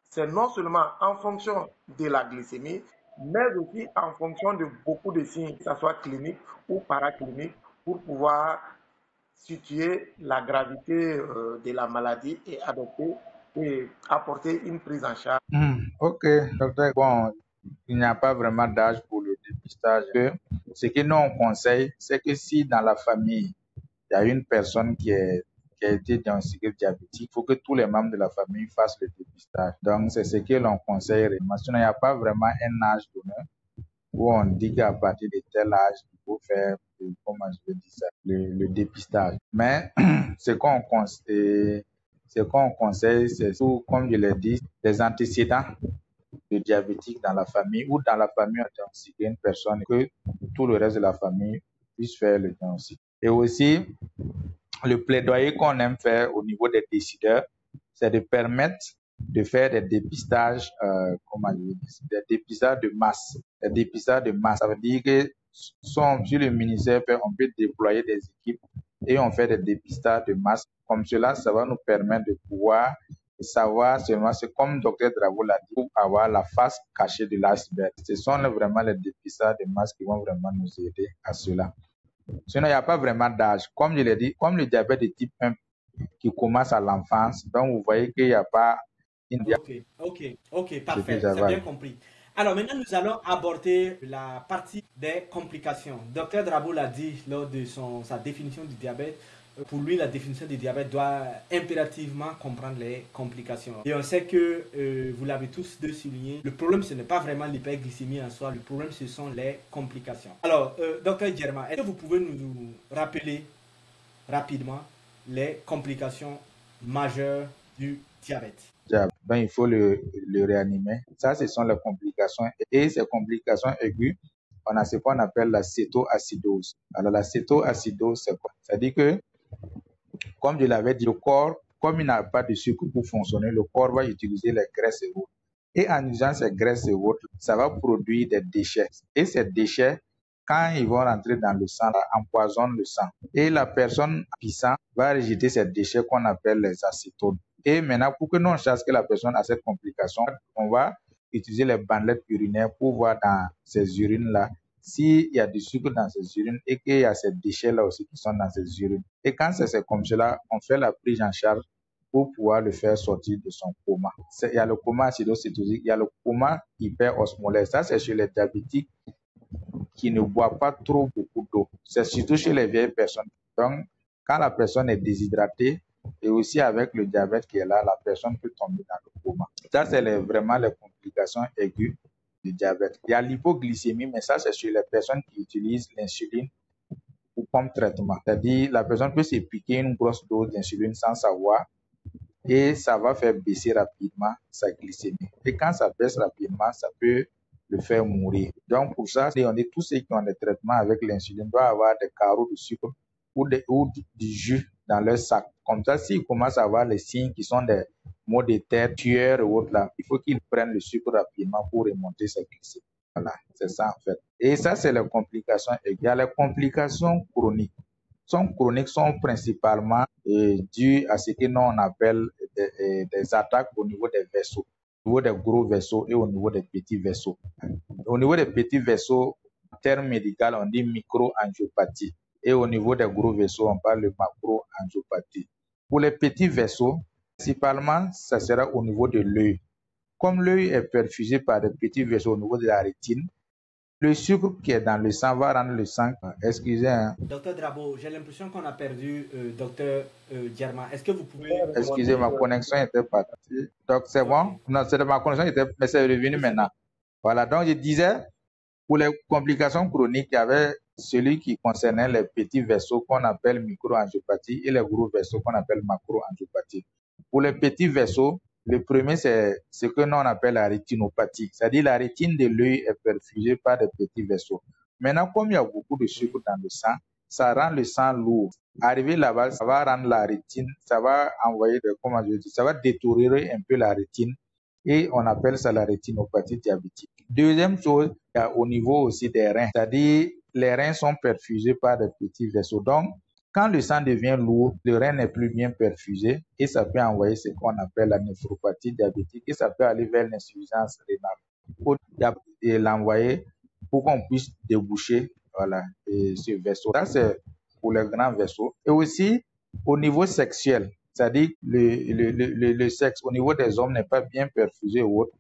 c'est non seulement en fonction de la glycémie, mais aussi en fonction de beaucoup de signes, que ce soit clinique ou paraclinique, pour pouvoir situer la gravité de la maladie et adopter et apporter une prise en charge. Ok, docteur. Bon, il n'y a pas vraiment d'âge pour le dépistage. Ce que nous on conseille, c'est que si dans la famille, il y a une personne qui a été diagnostiquée diabétique, il faut que tous les membres de la famille fassent le dépistage. Donc, c'est ce que l'on conseille réellement. Sinon, il n'y a pas vraiment un âge donné où on dit qu'à partir de tel âge, il faut faire, comment je vais dire ça, le dépistage. Mais ce qu'on conseille, c'est tout, comme je l'ai dit, des antécédents de diabétique dans la famille ou dans la famille on diagnostique une personne, que tout le reste de la famille puisse faire le diagnostic. Et aussi, le plaidoyer qu'on aime faire au niveau des décideurs, c'est de permettre de faire des dépistages, des dépistages de masse. Des dépistages de masse, ça veut dire que sur le ministère, on peut déployer des équipes et on fait des dépistages de masse. Comme cela, ça va nous permettre de pouvoir savoir seulement, c'est comme Dr Drabo l'a dit, pour avoir la face cachée de l'iceberg. Ce sont vraiment les dépistages de masse qui vont vraiment nous aider à cela. Sinon, il n'y a pas vraiment d'âge. Comme je l'ai dit, comme le diabète de type 1 qui commence à l'enfance, donc vous voyez qu'il n'y a pas une... Ok, parfait, c'est bien compris. Alors maintenant, nous allons aborder la partie des complications. Dr Drabo l'a dit lors de sa définition du diabète. Pour lui, la définition du diabète doit impérativement comprendre les complications. Et on sait que, vous l'avez tous deux souligné, le problème, ce n'est pas vraiment l'hyperglycémie en soi, le problème, ce sont les complications. Alors, Dr Djerma, est-ce que vous pouvez nous rappeler rapidement les complications majeures du diabète? Ben, il faut le réanimer. Ça, ce sont les complications. Et ces complications aiguës, on a ce qu'on appelle la cétoacidose. Alors, la cétoacidose, c'est quoi? C'est-à-dire que, comme je l'avais dit, le corps, comme il n'a pas de sucre pour fonctionner, le corps va utiliser les graisses et autres. Et en utilisant ces graisses et autres, ça va produire des déchets. Et ces déchets, quand ils vont rentrer dans le sang, empoisonnent le sang. Et la personne pissant va rejeter ces déchets qu'on appelle les acétones. Et maintenant, pour que nous sachions que la personne a cette complication, on va utiliser les bandelettes urinaires pour voir dans ces urines-là s'il y a du sucre dans ces urines et qu'il y a ces déchets-là aussi qui sont dans ces urines. Et quand c'est comme cela, on fait la prise en charge pour pouvoir le faire sortir de son coma. Il y a le coma acidocétosique, il y a le coma hyperosmolaire. Ça, c'est chez les diabétiques qui ne boivent pas trop beaucoup d'eau. C'est surtout chez les vieilles personnes. Donc, quand la personne est déshydratée, et aussi avec le diabète qui est là, la personne peut tomber dans le coma. Ça, c'est vraiment les complications aiguës du diabète. Il y a l'hypoglycémie, mais ça, c'est sur les personnes qui utilisent l'insuline comme traitement. C'est-à-dire, la personne peut se piquer une grosse dose d'insuline sans savoir et ça va faire baisser rapidement sa glycémie. Et quand ça baisse rapidement, ça peut le faire mourir. Donc, pour ça, on dit tous ceux qui ont des traitements avec l'insuline doivent avoir des carreaux de sucre ou du jus dans leur sac. Comme ça, s'ils commencent à avoir les signes qui sont des maux de tête, tueurs et autres là, il faut qu'ils prennent le sucre rapidement pour remonter sa glycémie. Voilà, c'est ça en fait. Et ça, c'est les complications. Il y a les complications chroniques. Chroniques sont principalement dues à ce que nous on appelle des attaques au niveau des vaisseaux, au niveau des gros vaisseaux et au niveau des petits vaisseaux. Au niveau des petits vaisseaux, en termes médicaux, on dit microangiopathie. Et au niveau des gros vaisseaux, on parle de macroangiopathie. Pour les petits vaisseaux, principalement, ça sera au niveau de l'œil. Comme l'œil est perfusé par des petits vaisseaux au niveau de la rétine, le sucre qui est dans le sang va rendre le sang. Excusez. Docteur Drabo, j'ai l'impression qu'on a perdu docteur Germain. Est-ce que vous pouvez... Excusez, ma connexion était partie. Donc, c'est bon? Non, c'est ma connexion était, mais c'est revenu maintenant. Voilà, donc je disais, pour les complications chroniques, il y avait celui qui concernait les petits vaisseaux qu'on appelle microangiopathie et les gros vaisseaux qu'on appelle macroangiopathie. Pour les petits vaisseaux, le premier, c'est ce que nous on appelle la rétinopathie. C'est-à-dire la rétine de l'œil est perfusée par des petits vaisseaux. Maintenant, comme il y a beaucoup de sucre dans le sang, ça rend le sang lourd. Arrivé là-bas, ça va rendre la rétine, ça va envoyer, ça va détériorer un peu la rétine et on appelle ça la rétinopathie diabétique. Deuxième chose, il y a au niveau aussi des reins, c'est-à-dire les reins sont perfusés par des petits vaisseaux. Donc, quand le sang devient lourd, le rein n'est plus bien perfusé et ça peut envoyer ce qu'on appelle la néphropathie diabétique et ça peut aller vers l'insuffisance rénale. Il faut l'envoyer pour qu'on puisse déboucher ce vaisseau. Ça, c'est pour les grands vaisseaux. Et aussi, au niveau sexuel, c'est-à-dire le sexe au niveau des hommes n'est pas bien perfusé ou autre,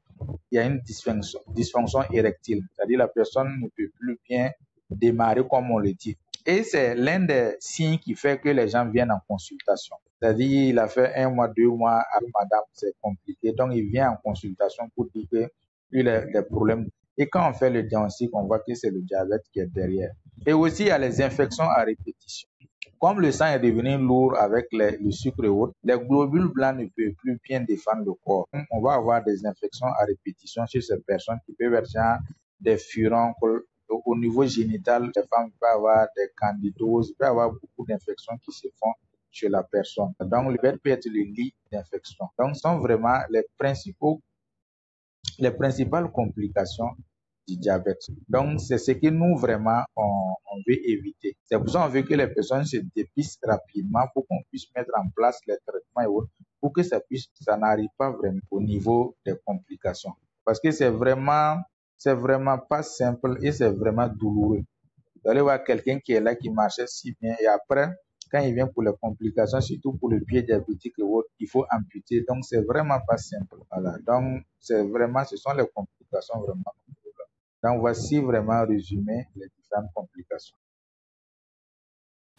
il y a une dysfonction érectile, c'est-à-dire la personne ne peut plus bien démarrer comme on le dit. Et c'est l'un des signes qui fait que les gens viennent en consultation. C'est-à-dire, il a fait 1 mois, 2 mois avec madame, c'est compliqué. Donc, il vient en consultation pour dire qu'il a des problèmes. Et quand on fait le diagnostic, on voit que c'est le diabète qui est derrière. Et aussi, il y a les infections à répétition. Comme le sang est devenu lourd avec le sucre et autres, les globules blancs ne peuvent plus bien défendre le corps. On va avoir des infections à répétition chez ces personnes qui peuvent être des furoncles. Au niveau génital, les femmes peuvent avoir des candidoses, il peut y avoir beaucoup d'infections qui se font chez la personne. Donc, le diabète peut être le lit d'infection. Donc, ce sont vraiment les principales complications du diabète. Donc, c'est ce que nous, vraiment, on veut éviter. C'est pour ça qu'on veut que les personnes se dépistent rapidement pour qu'on puisse mettre en place les traitements et autres, pour que ça n'arrive pas vraiment au niveau des complications. Parce que c'est vraiment pas simple et c'est vraiment douloureux. Vous allez voir quelqu'un qui est là, qui marchait si bien et après, quand il vient pour les complications, surtout pour le pied diabétique et autres, il faut amputer. Donc, c'est vraiment pas simple. Voilà. Donc, ce sont les complications vraiment. Donc, voici vraiment résumé les différentes complications.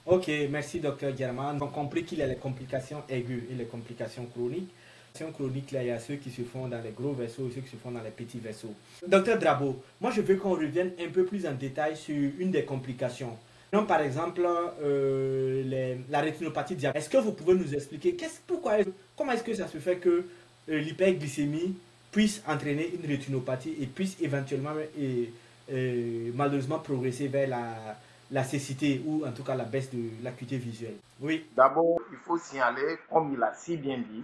Ok, merci docteur Germain. On a compris qu'il y a les complications aiguës et les complications chroniques. Les complications chroniques, là, il y a ceux qui se font dans les gros vaisseaux et ceux qui se font dans les petits vaisseaux. Docteur Drabo, moi je veux qu'on revienne un peu plus en détail sur une des complications. Donc, par exemple, la rétinopathie diabétique. Est-ce que vous pouvez nous expliquer comment est-ce que ça se fait que l'hyperglycémie puisse entraîner une rétinopathie et puisse éventuellement malheureusement progresser vers la cécité ou en tout cas la baisse de l'acuité visuelle? Oui. D'abord, il faut signaler, comme il a si bien dit,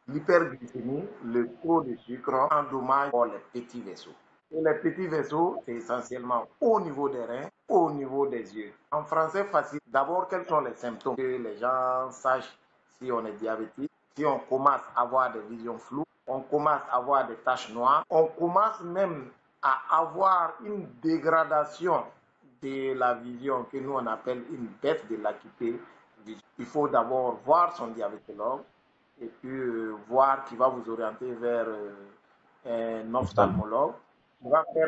l'hyperglycémie, le taux de sucre endommage les petits vaisseaux. Et les petits vaisseaux, c'est essentiellement au niveau des reins, au niveau des yeux. En français facile, d'abord, quels sont les symptômes? Que les gens sachent si on est diabétique, si on commence à avoir des visions floues, on commence à avoir des taches noires, on commence même à avoir une dégradation de la vision que nous on appelle une baisse de l'acuité visuelle. Il faut d'abord voir son diabétologue et puis voir qui va vous orienter vers un ophtalmologue. On va faire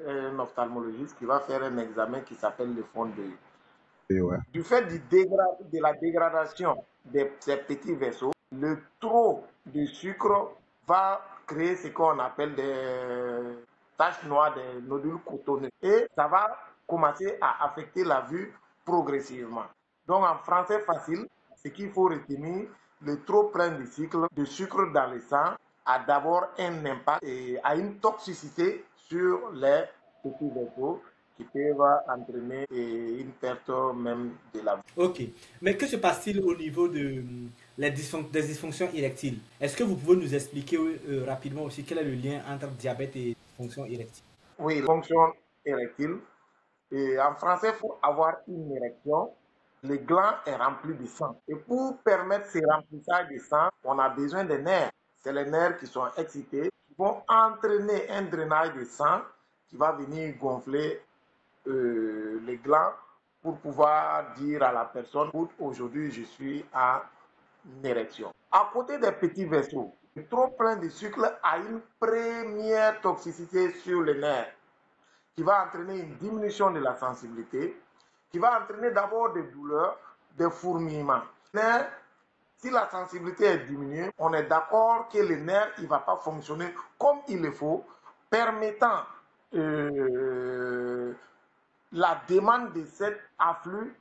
un ophtalmologiste qui va faire un examen qui s'appelle le fond d'œil. Ouais. Du fait de la dégradation de ces petits vaisseaux, le trop de sucre va créer ce qu'on appelle des taches noires, des nodules cotonneux. Et ça va commencer à affecter la vue progressivement. Donc en français facile, ce qu'il faut retenir, le trop plein de sucre dans le sang a d'abord un impact et a une toxicité sur les petits vaisseaux qui peuvent entraîner une perte même de la vue. Ok. Mais que se passe-t-il au niveau de des dysfonctions érectiles? Est-ce que vous pouvez nous expliquer rapidement aussi quel est le lien entre diabète et dysfonction érectile? Oui, fonction érectile. Et en français, il faut avoir une érection. Le gland est rempli de sang. Et pour permettre ce remplissage de sang, on a besoin des nerfs. C'est les nerfs qui sont excités, qui vont entraîner un drainage de sang qui va venir gonfler les glands pour pouvoir dire à la personne, aujourd'hui je suis en érection. À côté des petits vaisseaux, le trop plein de sucre a une première toxicité sur les nerfs qui va entraîner une diminution de la sensibilité, qui va entraîner d'abord des douleurs, des fourmillements. Mais si la sensibilité est diminuée, on est d'accord que le nerf ne va pas fonctionner comme il le faut, permettant la demande de cet afflux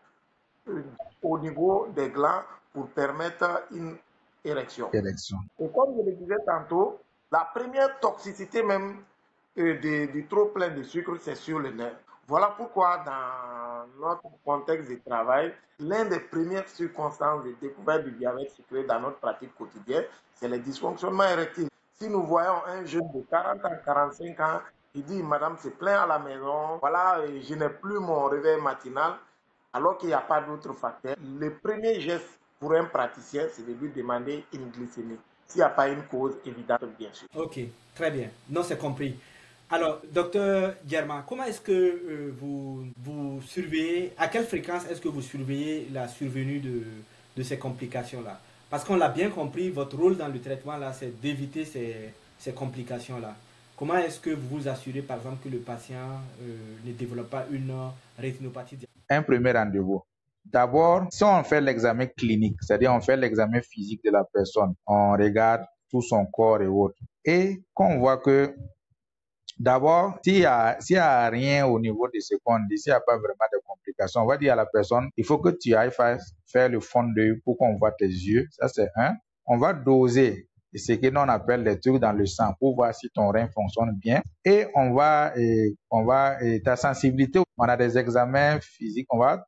euh, au niveau des glands pour permettre une érection. Et comme je le disais tantôt, la première toxicité même du trop plein de sucre, c'est sur le nerf. Voilà pourquoi dans notre contexte de travail, l'une des premières circonstances de découverte du diabète sucré dans notre pratique quotidienne, c'est le dysfonctionnement érectile. Si nous voyons un jeune de 40 ans, 45 ans, qui dit, Madame se plaint à la maison, voilà, je n'ai plus mon réveil matinal, alors qu'il n'y a pas d'autres facteurs, le premier geste pour un praticien, c'est de lui demander une glycémie, s'il n'y a pas une cause évidente, bien sûr. Ok, très bien. Non, c'est compris. Alors, docteur Germain, comment est-ce que vous surveillez, à quelle fréquence est-ce que vous surveillez la survenue de ces complications-là? Parce qu'on l'a bien compris, votre rôle dans le traitement, là, c'est d'éviter ces complications-là. Comment est-ce que vous vous assurez, par exemple, que le patient ne développe pas une rétinopathie diabétique? Un premier rendez-vous. D'abord, si on fait l'examen clinique, c'est-à-dire on fait l'examen physique de la personne, on regarde tout son corps et autres. Et quand on voit que, d'abord, s'il y a rien au niveau de ce qu'on dit, s'il n'y a pas vraiment de complications, on va dire à la personne, il faut que tu ailles faire le fond d'œil pour qu'on voit tes yeux. Ça, c'est un. On va doser ce que l'on appelle les trucs dans le sang pour voir si ton rein fonctionne bien. Et ta sensibilité, on a des examens physiques, on va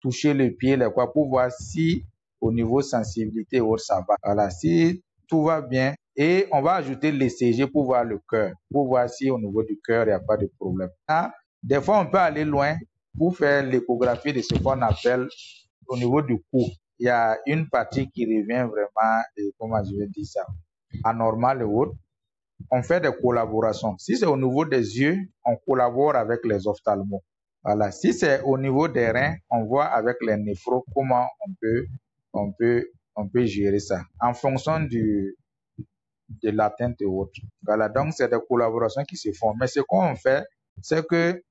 toucher le pied, les quoi, pour voir si au niveau sensibilité, ça va. Voilà, si tout va bien, et on va ajouter l'ECG pour voir le cœur, pour voir si au niveau du cœur, il n'y a pas de problème. Ah, des fois, on peut aller loin pour faire l'échographie de ce qu'on appelle au niveau du cou. Il y a une partie qui revient vraiment, comment je vais dire ça, anormale et autres. On fait des collaborations. Si c'est au niveau des yeux, on collabore avec les ophtalmos. Voilà. Si c'est au niveau des reins, on voit avec les néphros comment on peut gérer ça en fonction de l'atteinte et autres. Voilà. Donc, c'est des collaborations qui se font. Mais ce qu'on fait, c'est que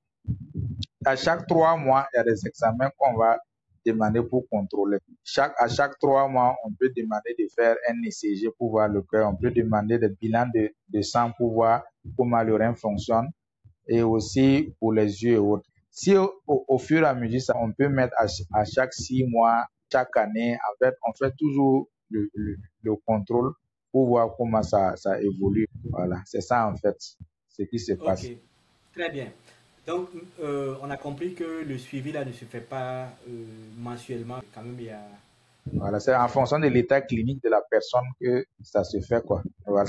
à chaque 3 mois, il y a des examens qu'on va demander pour contrôler. À chaque 3 mois, on peut demander de faire un ECG pour voir le cœur. On peut demander des bilans de sang pour voir comment le rein fonctionne et aussi pour les yeux et autres. Si au fur et à mesure, on peut mettre à chaque 6 mois, chaque année, en fait, on fait toujours le contrôle pour voir comment ça évolue. Voilà, c'est ça en fait, ce qui se passe. Ok, très bien. Donc, on a compris que le suivi là ne se fait pas mensuellement. Quand même, il y a. Voilà, c'est en fonction de l'état clinique de la personne que ça se fait, quoi. Voilà,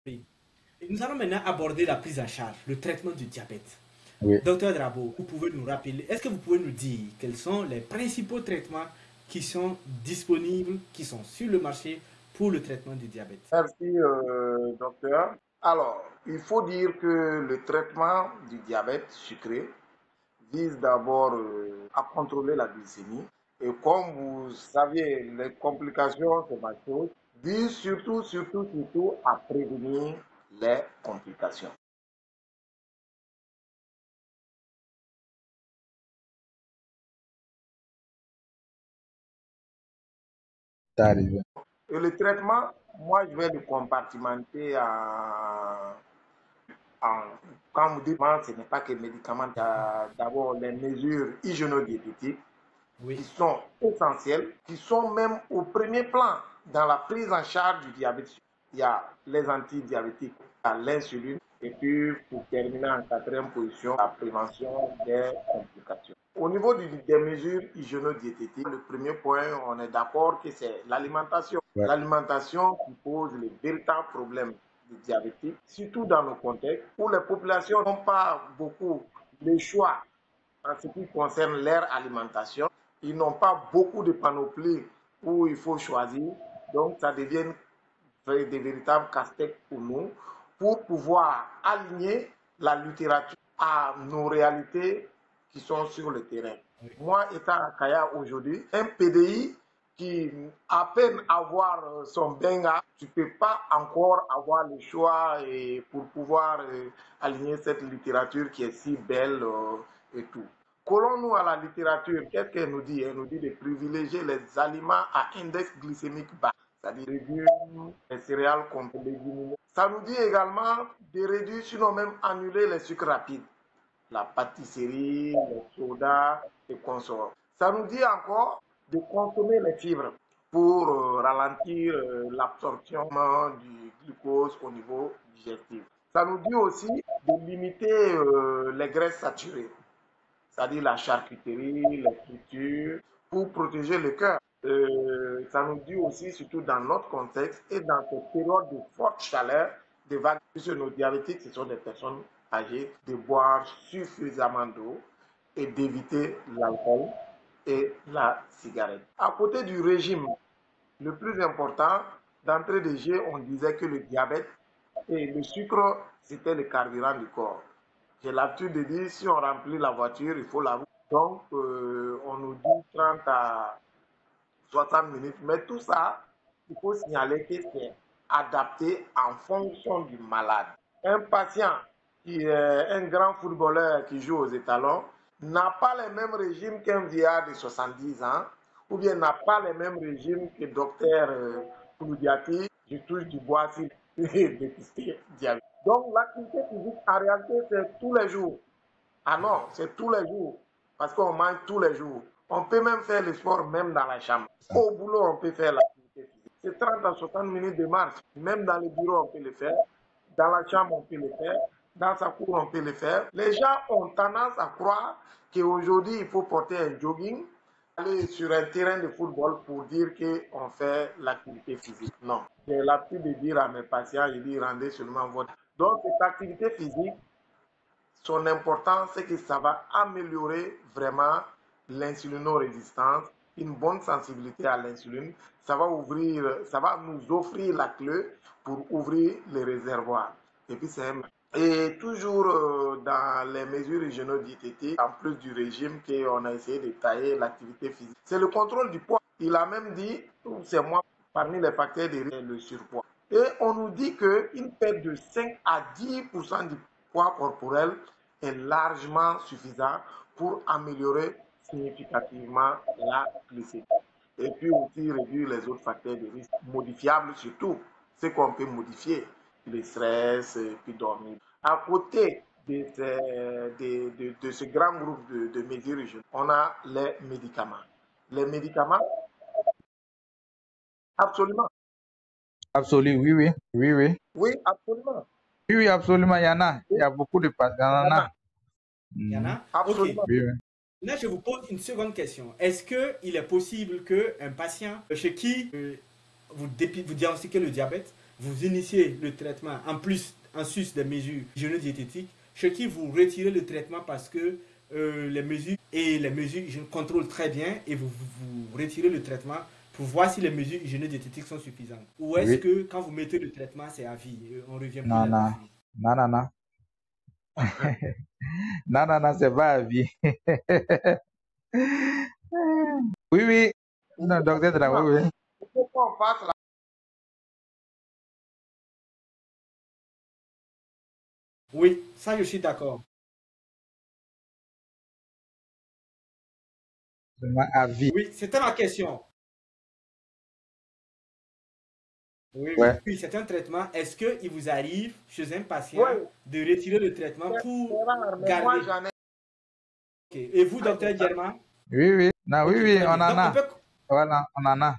Et nous allons maintenant aborder la prise en charge, le traitement du diabète. oui. Docteur Drabo, vous pouvez nous rappeler, est-ce que vous pouvez nous dire quels sont les principaux traitements qui sont disponibles, qui sont sur le marché pour le traitement du diabète? Merci, docteur. Alors, il faut dire que le traitement du diabète sucré vise d'abord à contrôler la glycémie. Et comme vous savez, les complications, c'est ma chose, vise surtout à prévenir les complications. C'est arrivé. Et le traitement, moi, je vais le compartimenter en Quand vous dites ce n'est pas que médicaments, il y a d'abord les mesures hygiéno-diététiques qui sont essentielles, qui sont même au premier plan dans la prise en charge du diabète. Il y a les antidiabétiques, l'insuline, et puis pour terminer en quatrième position, la prévention des complications. Au niveau des mesures hygiéno-diététiques, le premier point, on est d'accord que c'est l'alimentation. L'alimentation qui pose les véritables problèmes diabétiques, surtout dans nos contextes où les populations n'ont pas beaucoup de choix en ce qui concerne leur alimentation. Ils n'ont pas beaucoup de panoplies où il faut choisir. Donc, ça devient des véritables casse-têtes pour nous pour pouvoir aligner la littérature à nos réalités qui sont sur le terrain. Moi, étant à Kaya aujourd'hui, un PDI qui à peine avoir son benga, tu ne peux pas encore avoir le choix pour pouvoir aligner cette littérature qui est si belle et tout. Collons-nous à la littérature, qu'est-ce qu'elle nous dit? Elle nous dit de privilégier les aliments à index glycémique bas, c'est-à-dire réduire les céréales contre les légumineuses. Ça nous dit également de réduire, sinon même annuler les sucres rapides, la pâtisserie, les sodas et consorts. Ça nous dit encore de consommer les fibres pour ralentir l'absorption du glucose au niveau digestif. Ça nous dit aussi de limiter les graisses saturées, c'est-à-dire la charcuterie, les fritures, pour protéger le cœur. Ça nous dit aussi, surtout dans notre contexte et dans cette période de forte chaleur, des vagues, puisque nos diabétiques, ce sont des personnes âgées, de boire suffisamment d'eau et d'éviter l'alcool et la cigarette. À côté du régime, le plus important, d'entrée de jeu, on disait que le diabète et le sucre, c'était le carburant du corps. J'ai l'habitude de dire, si on remplit la voiture, il faut la rouler. Donc, on nous dit 30 à 60 minutes. Mais tout ça, il faut signaler que c'est adapté en fonction du malade. Un patient qui est un grand footballeur qui joue aux étalons n'a pas le même régime qu'un vieillard de 70 ans, ou bien n'a pas le même régime que docteur Kouloudiati, je touche du bois si dépisté diabète. Donc l'activité physique, en réalité, c'est tous les jours. Ah non, c'est tous les jours, parce qu'on mange tous les jours. On peut même faire le sport même dans la chambre. Au boulot, on peut faire l'activité physique. C'est 30 à 60 minutes de marche. Même dans le bureau, on peut le faire. Dans la chambre, on peut le faire. Dans sa cour, on peut le faire. Les gens ont tendance à croire qu'aujourd'hui, il faut porter un jogging, aller sur un terrain de football pour dire qu'on fait l'activité physique. Non. J'ai l'habitude de dire à mes patients, je dis rendez seulement votre. Donc, cette activité physique, son importance, c'est que ça va améliorer vraiment l'insulinorésistance, une bonne sensibilité à l'insuline. Ça va nous offrir la clé pour ouvrir les réservoirs. Et puis et toujours dans les mesures hygiéno-diététiques, en plus du régime qu'on a essayé de tailler l'activité physique, c'est le contrôle du poids. Il a même dit, c'est moi, parmi les facteurs de risque, le surpoids. Et on nous dit qu'une perte de 5 à 10% du poids corporel est largement suffisant pour améliorer significativement la glycémie. Et puis aussi réduire les autres facteurs de risque modifiables, surtout ce qu'on peut modifier, le stress, et puis dormir. À côté de ce grand groupe de mesures, on a les médicaments. Les médicaments, absolument. Absolument, oui, oui, oui, oui. Oui, absolument. Oui, oui, absolument, il y en a. Il y a beaucoup de patients. Il y en a? Absolument. Ok. Oui, oui. Là, je vous pose une seconde question. Est-ce qu'il est possible qu'un patient chez qui vous diagnostiquez le diabète, vous initiez le traitement, en sus des mesures hygiéno-diététiques, chez qui vous retirez le traitement parce que les mesures je contrôle très bien et vous retirez le traitement pour voir si les mesures hygiéno-diététiques sont suffisantes? Ou est-ce que quand vous mettez le traitement, c'est à vie? On revient plus Non, non, là-dessus. non, non, non. Non, non, non, c'est pas à vie. Oui, oui. Non, docteur Traoré, oui, oui. Pourquoi on passe là? Oui, ça je suis d'accord. Seulement à vie. Oui, c'était ma question. Oui, Ouais. oui. Puis c'est un traitement. Est-ce qu'il vous arrive chez un patient Oui, de retirer le traitement c'est pour rare, mais moi garder? j'en ai. Ok. Et vous, docteur Germain? Oui, oui. Non, oui, Ok, oui, très on bien. en Donc, on a. peut. Voilà, on en a.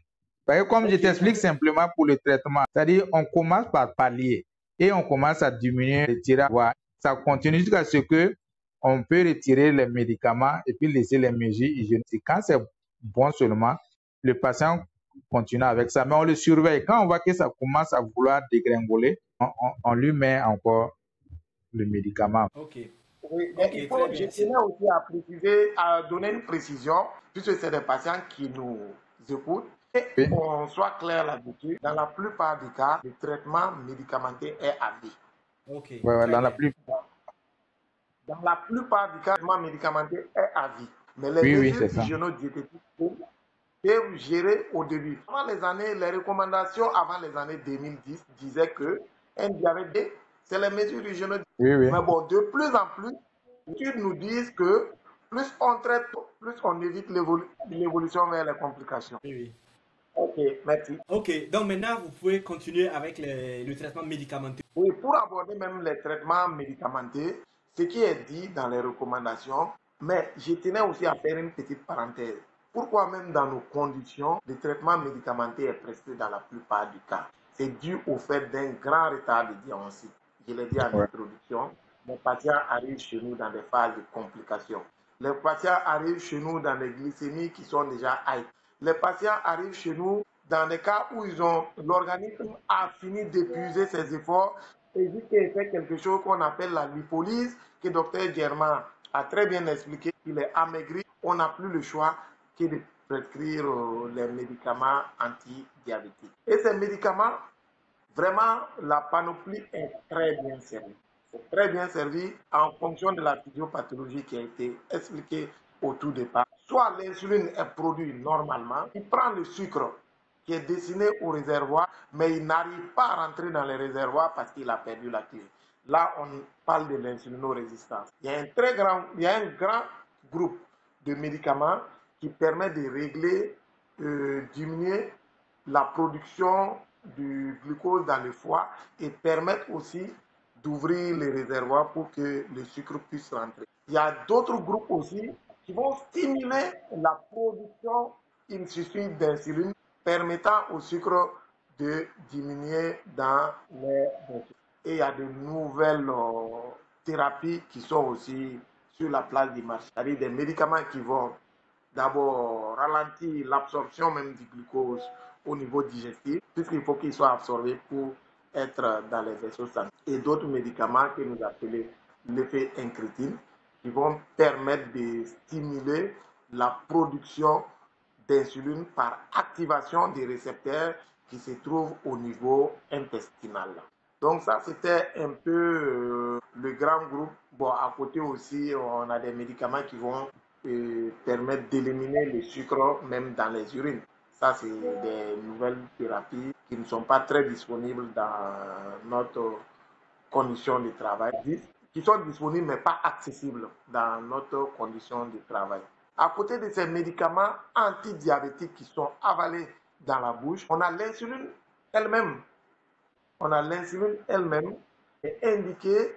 Parce que comme je Ok, t'explique simplement pour le traitement, c'est-à-dire on commence par pallier et on commence à diminuer les tirages. Ça continue jusqu'à ce que on peut retirer les médicaments et puis laisser les mesures hygiéniques. Quand c'est bon seulement, le patient continue avec ça, mais on le surveille. Quand on voit que ça commence à vouloir dégringoler, on lui met encore le médicament. ok. Oui, mais il Ok, faut, très je bien. tenais aussi à préciser, à donner une précision, puisque c'est des patients qui nous écoutent, et Oui, qu'on soit clair là-dessus. Dans la plupart des cas, le traitement médicamenteux est à vie. Ok, ouais, ouais, très dans la bien. plus. Dans la plupart des cas, le traitement médicamenteux est à vie. Mais les Oui, oui, mesures c'est ça. hygiéno-diététiques peuvent gérer au début. Avant les années, les recommandations avant les années 2010 disaient que un diabète B, c'est les mesures hygiéno-diététiques. Oui, oui. Mais bon, de plus en plus, les études nous disent que plus on traite, plus on évite l'évolution vers les complications. Oui, oui. Ok, merci. Ok, donc maintenant, vous pouvez continuer avec le traitement médicamenteux. Oui, pour aborder même les traitements médicamenteux, ce qui est dit dans les recommandations, mais je tenais aussi à faire une petite parenthèse. Pourquoi même dans nos conditions, le traitement médicamenteux est prescrit dans la plupart du cas? C'est dû au fait d'un grand retard de diagnostic. Je l'ai dit en Ouais. introduction, les patients arrivent chez nous dans des phases de complications. Les patients arrivent chez nous dans des glycémies qui sont déjà high. Les patients arrivent chez nous dans des cas où l'organisme a fini d'épuiser ses efforts et vu qu'il fait quelque chose qu'on appelle la lipolyse, que Dr Germain a très bien expliqué, il est amaigri, on n'a plus le choix que de prescrire les médicaments antidiabétiques. Et ces médicaments, vraiment, la panoplie est très bien servie. C'est très bien servi en fonction de la physiopathologie qui a été expliquée au tout départ. Soit l'insuline est produite normalement, il prend le sucre qui est destiné au réservoir, mais il n'arrive pas à rentrer dans les réservoirs parce qu'il a perdu la clé. Là, on parle de l'insulinorésistance. Il y a un grand groupe de médicaments qui permet de régler, diminuer la production du glucose dans le foie et permettre aussi d'ouvrir les réservoirs pour que le sucre puisse rentrer. Il y a d'autres groupes aussi qui vont stimuler la production in situ d'insuline, permettant au sucre de diminuer dans les réservoirs. Et il y a de nouvelles thérapies qui sont aussi sur la place du marché, c'est-à-dire des médicaments qui vont d'abord ralentir l'absorption même du glucose au niveau digestif, puisqu'il faut qu'il soit absorbé pour être dans les vaisseaux sanguins. Et d'autres médicaments que nous appelons l'effet incrétine, qui vont permettre de stimuler la production d'insuline par activation des récepteurs qui se trouvent au niveau intestinal. Donc ça, c'était un peu le grand groupe. Bon, à côté aussi, on a des médicaments qui vont permettre d'éliminer le sucre même dans les urines. Ça, c'est des nouvelles thérapies qui ne sont pas très disponibles dans notre condition de travail, qui sont disponibles mais pas accessibles dans notre condition de travail. À côté de ces médicaments antidiabétiques qui sont avalés dans la bouche, on a l'insuline elle-même. On a l'insuline elle-même est indiquée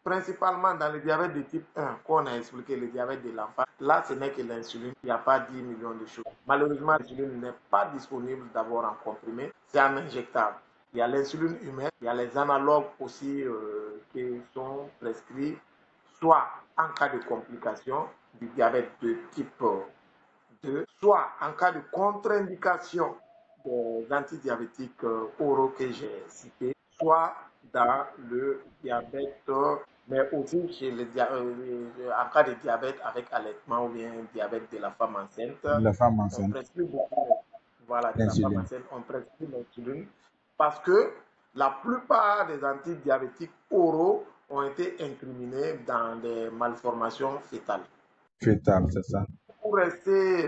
principalement dans le diabète de type 1, qu'on a expliqué, le diabète de l'enfant. Là, ce n'est que l'insuline. Il n'y a pas 10 millions de choses. Malheureusement, l'insuline n'est pas disponible d'abord en comprimé. C'est en injectable. Il y a l'insuline humaine. Il y a les analogues aussi qui sont prescrits, soit en cas de complication du diabète de type 2, soit en cas de contre-indication des antidiabétiques oraux que j'ai cités, soit dans le diabète, mais aussi en cas de diabète avec allaitement ou bien diabète de la femme enceinte. La femme On enceinte, prescrit beaucoup, voilà, de la femme l'insuline. enceinte, on prescrit l'insuline parce que la plupart des antidiabétiques oraux ont été incriminés dans des malformations fétales. Fétale, c'est ça. Pour rester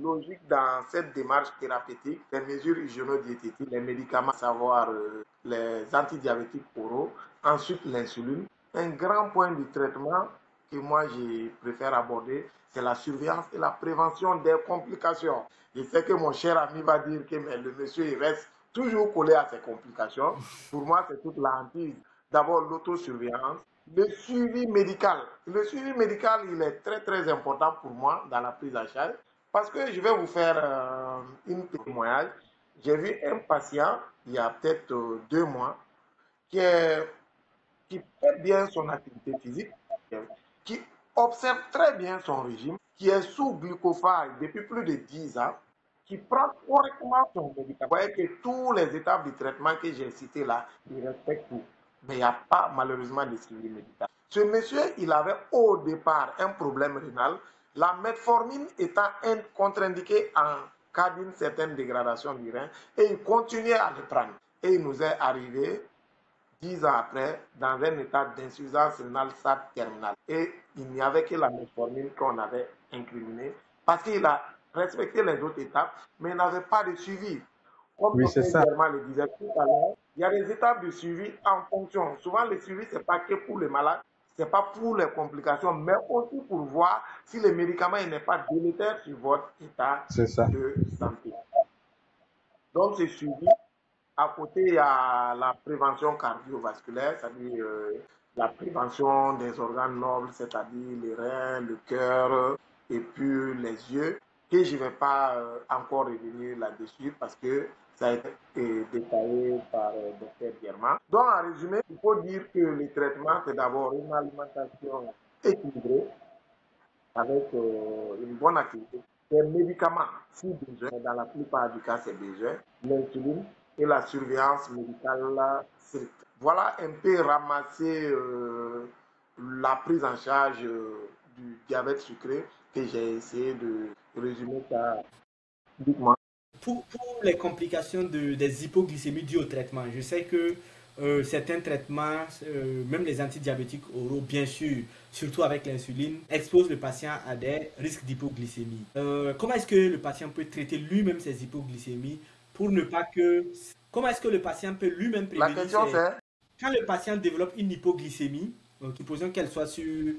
logique dans cette démarche thérapeutique, les mesures hygiéno-diététiques, les médicaments, à savoir les antidiabétiques oraux, ensuite l'insuline. Un grand point du traitement que moi je préfère aborder, c'est la surveillance et la prévention des complications. Je sais que mon cher ami va dire que mais le monsieur il reste toujours collé à ces complications. Pour moi, c'est toute la hantise. D'abord, l'autosurveillance, le suivi médical. Le suivi médical, il est très, très important pour moi dans la prise en charge parce que je vais vous faire une témoignage. J'ai vu un patient, il y a peut-être 2 mois, qui, qui fait bien son activité physique, qui observe très bien son régime, qui est sous glucophage depuis plus de 10 ans, qui prend correctement son médicament. Vous voyez que tous les étapes du traitement que j'ai cités là, il respecte tout. Mais il n'y a pas malheureusement de suivi médical. Ce monsieur, il avait au départ un problème rénal, la metformine étant contre-indiquée en cas d'une certaine dégradation du rein, et il continuait à le prendre. Et il nous est arrivé 10 ans après, dans un état d'insuffisance rénale stade terminal. Et il n'y avait que la metformine qu'on avait incriminée parce qu'il a respecté les autres étapes, mais il n'avait pas de suivi. Comme Oui, c'est Dr ça. Germain le disait tout à l'heure, il y a des étapes de suivi en fonction. Souvent, le suivi, ce n'est pas que pour les malades, ce n'est pas pour les complications, mais aussi pour voir si le médicament n'est pas délétère sur votre état de santé. Donc, ce suivi, à côté, il y a la prévention cardiovasculaire, c'est-à-dire la prévention des organes nobles, c'est-à-dire les reins, le cœur et puis les yeux, que je ne vais pas encore revenir là-dessus parce que ça a été détaillé par Dr Germain. Donc, en résumé, il faut dire que le traitement, c'est d'abord une alimentation équilibrée avec une bonne activité. Des médicaments, si besoin, dans la plupart du cas, c'est besoin, l'insuline et la surveillance médicale stricte. Voilà un peu ramasser la prise en charge du diabète sucré que j'ai essayé de résumer ça uniquement. Pour les complications des hypoglycémies dues au traitement, je sais que certains traitements, même les antidiabétiques oraux, bien sûr, surtout avec l'insuline, exposent le patient à des risques d'hypoglycémie. Comment est-ce que le patient peut traiter lui-même ses hypoglycémies pour ne pas que... Comment est-ce que le patient peut lui-même prévenir... La question c'est... Quand le patient développe une hypoglycémie, supposons qu'elle soit sur...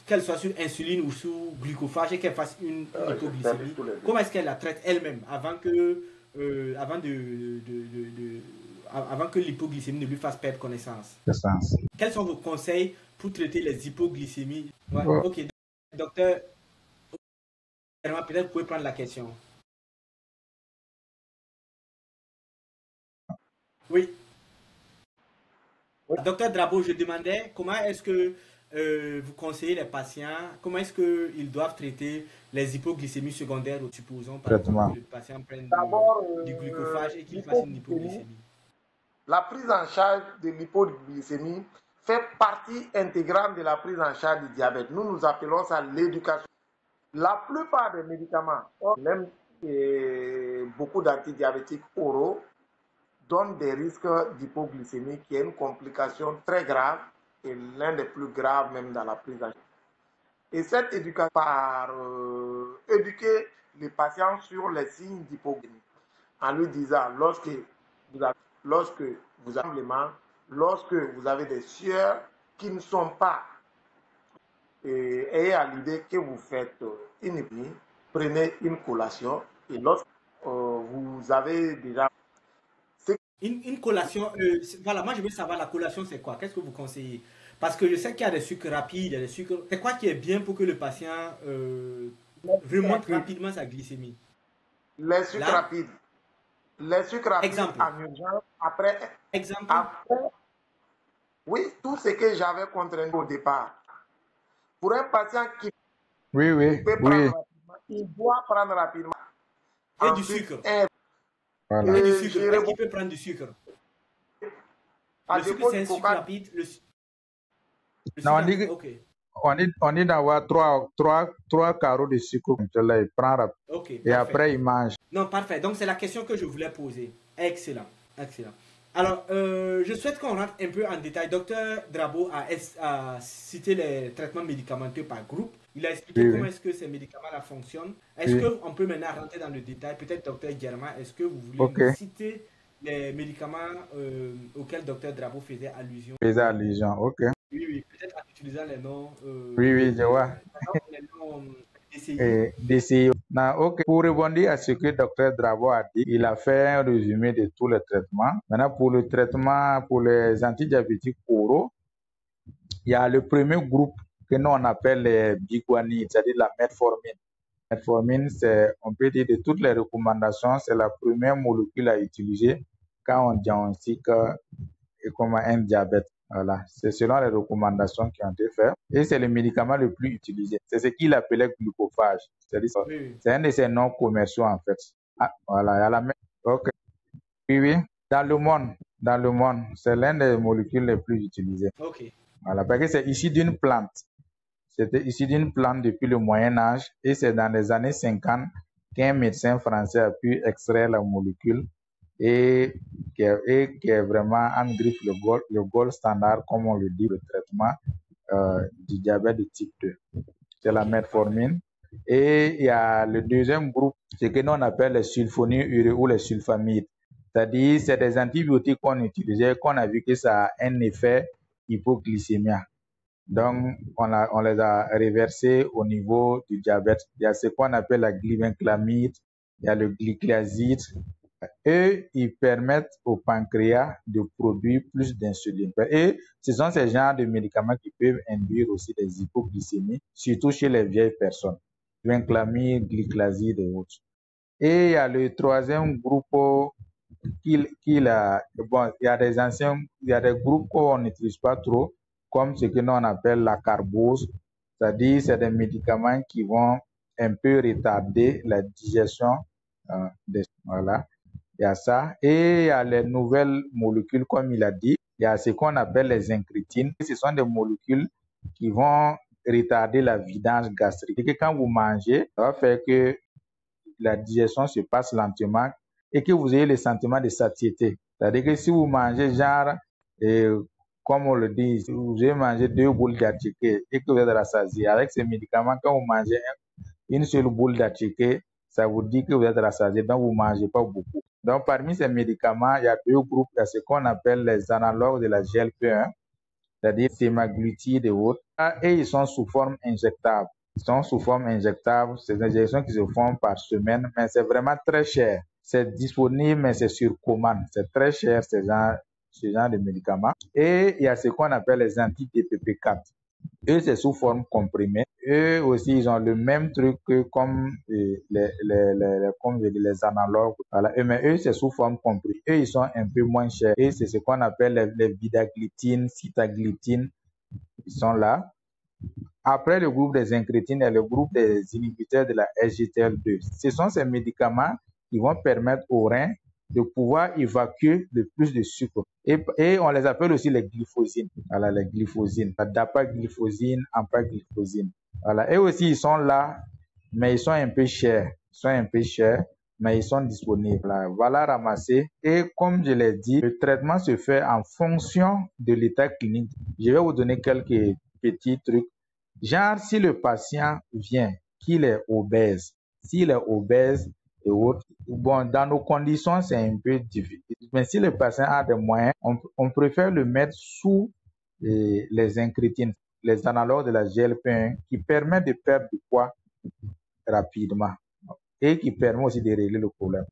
qu'elle soit sur insuline ou sous glucophage et qu'elle fasse une hypoglycémie, comment est-ce qu'elle la traite elle-même avant que, avant que l'hypoglycémie ne lui fasse perdre connaissance? Quels sont vos conseils pour traiter les hypoglycémies? Ouais, ok, docteur, peut-être vous pouvez prendre la question. Oui. Docteur Drabo, je demandais comment est-ce que vous conseillez les patients, comment est-ce qu'ils doivent traiter les hypoglycémies secondaires, supposons par exemple que le patient prenne du glucophage et qu'il fasse une hypoglycémie. La prise en charge de l'hypoglycémie fait partie intégrante de la prise en charge du diabète. Nous appelons ça l'éducation. La plupart des médicaments, même beaucoup d'antidiabétiques oraux, donnent des risques d'hypoglycémie qui est une complication très grave et l'un des plus graves même dans la prise en charge. Et cette éducation par éduquer les patients sur les signes d'hypoglycémie en lui disant lorsque vous avez des sueurs qui ne sont pas ayez à l'idée que vous faites une hypoglycémie, prenez une collation et lorsque vous avez déjà une collation, voilà, moi je veux savoir la collation c'est quoi? Qu'est-ce que vous conseillez? Parce que je sais qu'il y a des sucres rapides, il y a des sucres... C'est quoi qui est bien pour que le patient remonte rapidement sa glycémie? Les sucres rapides. Les sucres rapides exemple. En urgence, après... Exemple. Oui, tout ce que j'avais contraint au départ. Pour un patient qui peut prendre rapidement, il doit prendre rapidement. Et du sucre. Voilà. Et du sucre. Est-ce qu'il peut prendre du sucre? Le sucre, c'est un sucre rapide. Non, on dit d'avoir trois carreaux de sucre. Il prend rapide. Okay, et après, il mange. Non, parfait. Donc, c'est la question que je voulais poser. Excellent. Excellent. Alors, je souhaite qu'on rentre un peu en détail. Docteur Drabo a cité les traitements médicamenteux par groupe. Il a expliqué comment est-ce que ces médicaments-là fonctionnent. Est-ce qu'on peut maintenant rentrer dans le détail? Peut-être, docteur Germain, est-ce que vous voulez citer les médicaments auxquels docteur Drabo faisait allusion? Ok. Oui, peut-être en utilisant les noms... oui, je vois. Les noms DCI. Ok. Pour rebondir à ce que Dr Drabo a dit, il a fait un résumé de tous les traitements. Maintenant, pour le traitement pour les antidiabétiques oraux, il y a le premier groupe que nous on appelle les biguanides, c'est-à-dire la metformine. Metformine, on peut dire de toutes les recommandations, c'est la première molécule à utiliser quand on diagnostique comme un diabète. Voilà, c'est selon les recommandations qui ont été faites. Et c'est le médicament le plus utilisé. C'est ce qu'il appelait glucophage. C'est un de ses noms commerciaux en fait. Ah, voilà, il y a la même. Ok. Oui. Dans le monde, c'est l'un des molécules les plus utilisées. Ok. Voilà, parce que c'est issu d'une plante. C'était issu d'une plante depuis le Moyen-Âge et c'est dans les années 50 qu'un médecin français a pu extraire la molécule et qui est vraiment en griffe le gold standard, comme on le dit, le traitement du diabète de type 2. C'est la metformine. Et il y a le deuxième groupe, ce que nous on appelle les sulfonyluréas ou les sulfamides. C'est-à-dire, c'est des antibiotiques qu'on utilisait, qu'on a vu que ça a un effet hypoglycémia. Donc, on les a réversés au niveau du diabète. Il y a ce qu'on appelle la glibenclamide, il y a le glyclazide. Eux, ils permettent au pancréas de produire plus d'insuline. Et ce sont ces genres de médicaments qui peuvent induire aussi des hypoglycémies, surtout chez les vieilles personnes. Glibenclamide, glyclazide et autres. Et il y a le troisième groupe il y a des groupes qu'on n'utilise pas trop, comme ce que nous on appelle la carbose, c'est-à-dire c'est des médicaments qui vont un peu retarder la digestion voilà, il y a ça. Et il y a les nouvelles molécules, comme il a dit, il y a ce qu'on appelle les incrétines. Ce sont des molécules qui vont retarder la vidange gastrique. Et que quand vous mangez, ça va faire que la digestion se passe lentement et que vous ayez le sentiment de satiété. C'est-à-dire que si vous mangez genre, comme on le dit, si vous avez mangé 2 boules d'attiqué et que vous êtes rassasié, avec ces médicaments, quand vous mangez une seule boule d'attiqué, ça vous dit que vous êtes rassasié, donc vous ne mangez pas beaucoup. Donc parmi ces médicaments, il y a 2 groupes, il y a ce qu'on appelle les analogues de la GLP-1, c'est-à-dire semaglutide et autres, et ils sont sous forme injectable. Ils sont sous forme injectable, c'est des injections qui se font par semaine, mais c'est vraiment très cher. C'est disponible, mais c'est sur commande. C'est très cher, ce genre de médicaments. Et il y a ce qu'on appelle les anti-DPP4. Eux, c'est sous forme comprimée. Eux aussi, ils ont le même truc que comme les analogues. Voilà. Mais eux, c'est sous forme comprimée. Eux, ils sont un peu moins chers. Et c'est ce qu'on appelle les vidaglitines, sitaglitines. Ils sont là. Après le groupe des incrétines et le groupe des inhibiteurs de la SGLT2. Ce sont ces médicaments qui vont permettre aux reins de pouvoir évacuer le plus de sucre. Et on les appelle aussi les glyphosines. Voilà, les glyphosines. La dapagliflozine, empagliflozine. Voilà. Et aussi, ils sont là, mais ils sont un peu chers. Mais ils sont disponibles. Voilà, ramassés. Et comme je l'ai dit, le traitement se fait en fonction de l'état clinique. Je vais vous donner quelques petits trucs. Genre, si le patient vient, qu'il est obèse, s'il est obèse et autres, bon, dans nos conditions, c'est un peu difficile. Mais si le patient a des moyens, on préfère le mettre sous les incrétines, les analogues de la GLP-1 qui permettent de perdre du poids rapidement et qui permet aussi de régler le problème.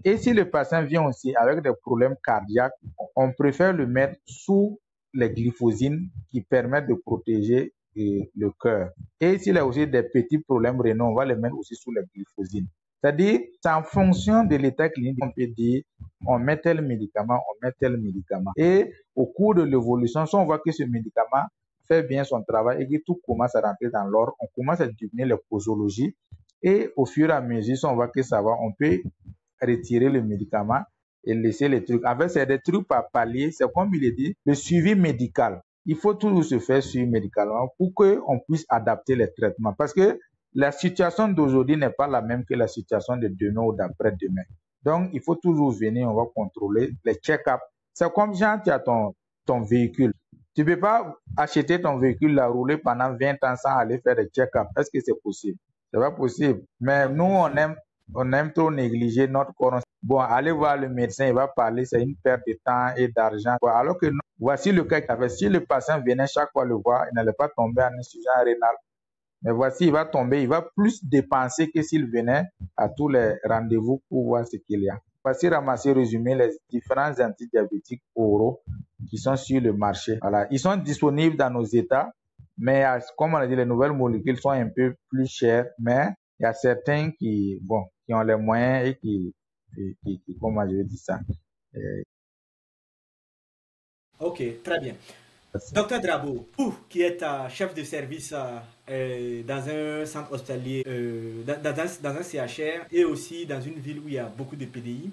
Et si le patient vient aussi avec des problèmes cardiaques, on préfère le mettre sous les glyphosines qui permettent de protéger le cœur. Et s'il a aussi des petits problèmes rénaux, on va les mettre aussi sous les glyphosines. C'est-à-dire, c'est en fonction de l'état clinique qu'on peut dire, on met tel médicament, on met tel médicament. Et au cours de l'évolution, si on voit que ce médicament fait bien son travail et que tout commence à rentrer dans l'ordre, on commence à deviner les posologies. Et au fur et à mesure, si on voit que ça va, on peut retirer le médicament et laisser les trucs. En fait, c'est des trucs par palier. C'est comme il est dit, le suivi médical. Il faut toujours se faire suivre médicalement pour qu'on puisse adapter les traitements. Parce que la situation d'aujourd'hui n'est pas la même que la situation de demain ou d'après-demain. Donc, il faut toujours venir, on va contrôler les check-ups. C'est comme genre, tu as ton véhicule. Tu ne peux pas acheter ton véhicule, la rouler pendant 20 ans sans aller faire des check-ups. Est-ce que c'est possible? C'est pas possible. Mais nous, on aime trop négliger notre corps. Bon, allez voir le médecin, il va parler, c'est une perte de temps et d'argent. Alors que non, voici le cas qu'il avait. Si le patient venait chaque fois le voir, il n'allait pas tomber en insuffisance rénale. Mais voici, il va tomber, il va plus dépenser que s'il venait à tous les rendez-vous pour voir ce qu'il y a. Voici ramasser, résumer les différents antidiabétiques oraux qui sont sur le marché. Voilà. Ils sont disponibles dans nos États, mais comme on a dit, les nouvelles molécules sont un peu plus chères, mais il y a certains qui ont les moyens et qui comment je vais dire ça. Ok, très bien. Docteur Drabo, vous qui êtes chef de service dans un centre hospitalier, dans un CHR et aussi dans une ville où il y a beaucoup de PDI,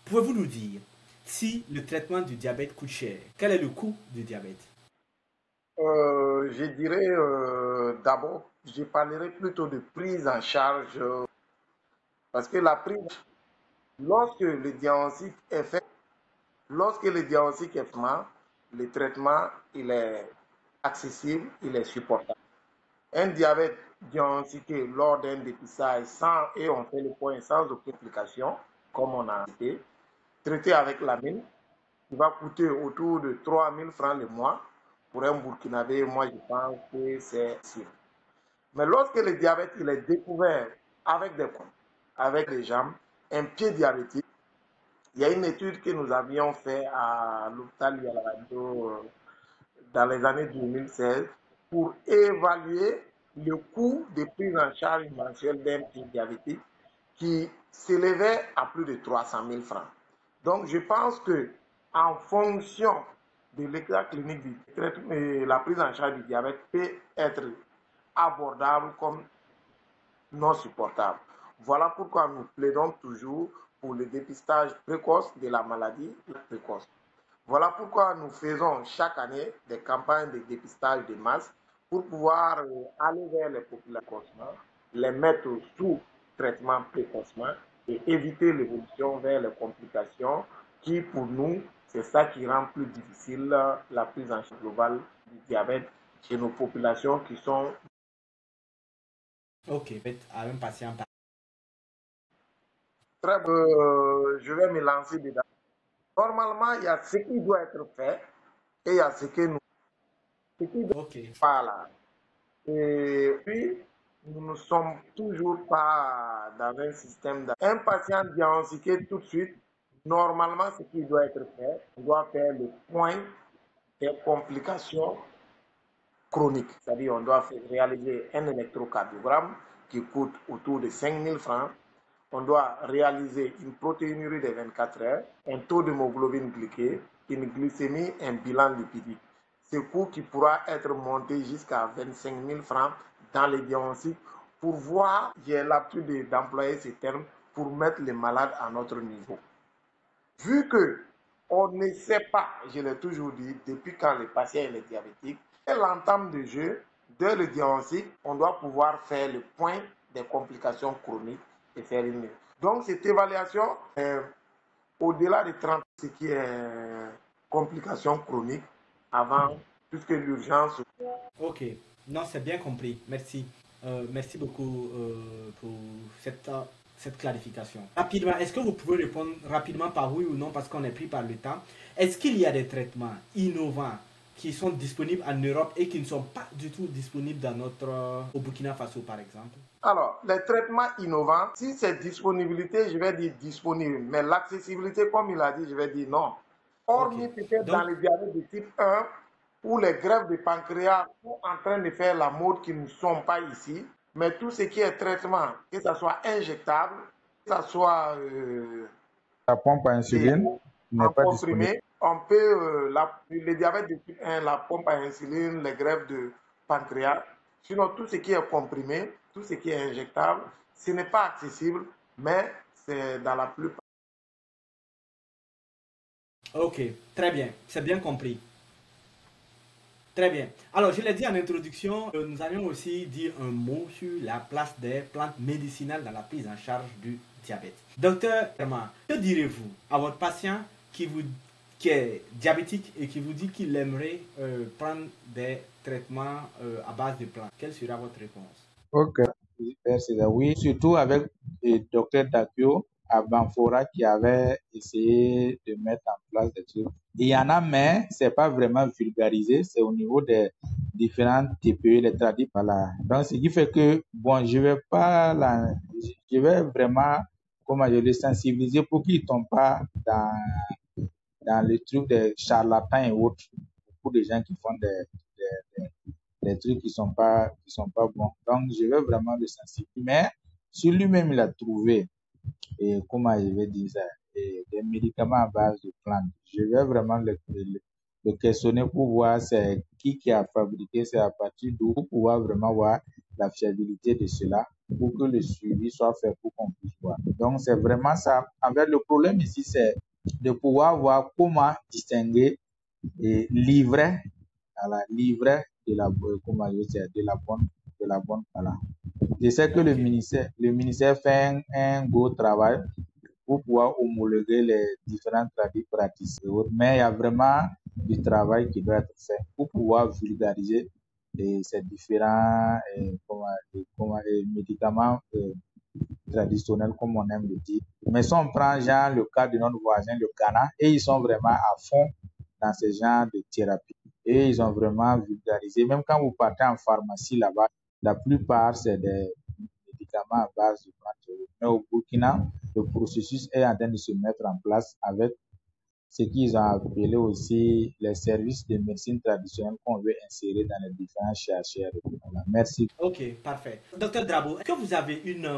pouvez-vous nous dire si le traitement du diabète coûte cher? Quel est le coût du diabète? Je dirais d'abord, je parlerai plutôt de prise en charge parce que la prise, lorsque le diagnostic est fait, lorsque le diagnostic est fait, le traitement il est accessible, il est supportable. Un diabète diagnostiqué lors d'un dépistage et on fait le point sans aucune complication, comme on a dit, traité avec la mine, qui va coûter autour de 3 000 francs le mois. Pour un Burkinabé, moi je pense que c'est sûr. Mais lorsque le diabète il est découvert avec des jambes, un pied diabétique, il y a une étude que nous avions faite à l'hôpital Yalaradio dans les années 2016 pour évaluer le coût de prise en charge mensuelle d'un pied diabétique qui s'élevait à plus de 300 000 francs. Donc, je pense que en fonction de l'état clinique du traitement, la prise en charge du diabète peut être abordable comme non supportable. Voilà pourquoi nous plaidons toujours pour le dépistage précoce de la maladie précoce. Voilà pourquoi nous faisons chaque année des campagnes de dépistage de masse pour pouvoir aller vers les populations, les mettre sous traitement précocement et éviter l'évolution vers les complications qui, pour nous, c'est ça qui rend plus difficile la prise en charge globale du diabète chez nos populations qui sont... Ok, à un patient. Très bien, je vais me lancer dedans. Normalement, il y a ce qui doit être fait et il y a ce que nous... Ce qui doit être fait là. Et puis, nous ne sommes toujours pas dans un système. Un patient diagnostiqué tout de suite, normalement, ce qui doit être fait, on doit faire le point des complications chroniques. C'est-à-dire, on doit réaliser un électrocardiogramme qui coûte autour de 5 000 francs. On doit réaliser une protéinurie de 24 heures, un taux d'hémoglobine glyquée, une glycémie, un bilan lipidique. Ce coût qui pourra être monté jusqu'à 25 000 francs dans les diagnostics pour voir, j'ai l'habitude d'employer ces termes, pour mettre les malades à notre niveau. Vu que on ne sait pas, je l'ai toujours dit, depuis quand le patient est diabétique, dès l'entame de jeu, dès le diagnostic, on doit pouvoir faire le point des complications chroniques et faire une. Donc cette évaluation, au-delà de 30, ce qui est complications chroniques, avant, puisque l'urgence. Ok, non, c'est bien compris. Merci. Merci beaucoup pour cette clarification. Rapidement, est-ce que vous pouvez répondre rapidement par oui ou non parce qu'on est pris par le temps? Est-ce qu'il y a des traitements innovants qui sont disponibles en Europe et qui ne sont pas du tout disponibles au Burkina Faso, par exemple? Alors, les traitements innovants, si c'est disponibilité, je vais dire disponible. Mais l'accessibilité, comme il a dit, je vais dire non. Hormis peut-être dans les diabètes de type 1, où les greffes de pancréas sont en train de faire la mode qui ne sont pas ici. Mais tout ce qui est traitement, que ce soit injectable, que ce soit la pompe à insuline n'est pas disponible. On peut, le diabète de type 1, la pompe à insuline, les greffes de pancréas. Sinon, tout ce qui est comprimé, tout ce qui est injectable, ce n'est pas accessible, mais c'est dans la plupart. Ok, très bien, c'est bien compris. Très bien. Alors, je l'ai dit en introduction, nous allons aussi dire un mot sur la place des plantes médicinales dans la prise en charge du diabète. Docteur Herman, que direz-vous à votre patient qui est diabétique et qui vous dit qu'il aimerait prendre des traitements à base de plantes? Quelle sera votre réponse? Ok, oui, surtout avec le docteur Dakio à Banfora qui avait essayé de mettre en place des trucs. Il y en a, mais c'est pas vraiment vulgarisé. C'est au niveau des différentes TPE, les tradis, voilà. Donc, ce qui fait que, bon, je vais vraiment, comment je les sensibiliser pour qu'ils ne tombent pas dans les trucs des charlatans et autres. Beaucoup de gens qui font des trucs qui sont pas bons. Donc, je vais vraiment le sensibiliser. Mais, sur lui-même, il a trouvé, et comment je vais dire ça, des médicaments à base de plantes. Je vais vraiment le questionner pour voir c'est qui a fabriqué, c'est à partir d'où, pour pouvoir vraiment voir la fiabilité de cela, pour que le suivi soit fait pour qu'on puisse voir. Donc, c'est vraiment ça. En fait, le problème ici, c'est de pouvoir voir comment distinguer l'ivraie, l'ivraie de comment je sais, de la bonne, voilà. Je sais que le ministère fait un beau travail pour pouvoir homologuer les différentes pratiques et autres, mais il y a vraiment du travail qui doit être fait pour pouvoir vulgariser ces différents médicaments traditionnels, comme on aime le dire. Mais si on prend genre le cas de notre voisin, le Ghana, et ils sont vraiment à fond dans ce genre de thérapie. Et ils ont vraiment vulgarisé. Même quand vous partez en pharmacie là-bas, la plupart, c'est des médicaments à base de plantes. Mais au Burkina, le processus est en train de se mettre en place avec ce qu'ils ont appelé aussi les services de médecine traditionnelle qu'on veut insérer dans les différents chercheurs. Voilà. Merci. Ok, parfait. Docteur Drabo, est-ce que vous avez une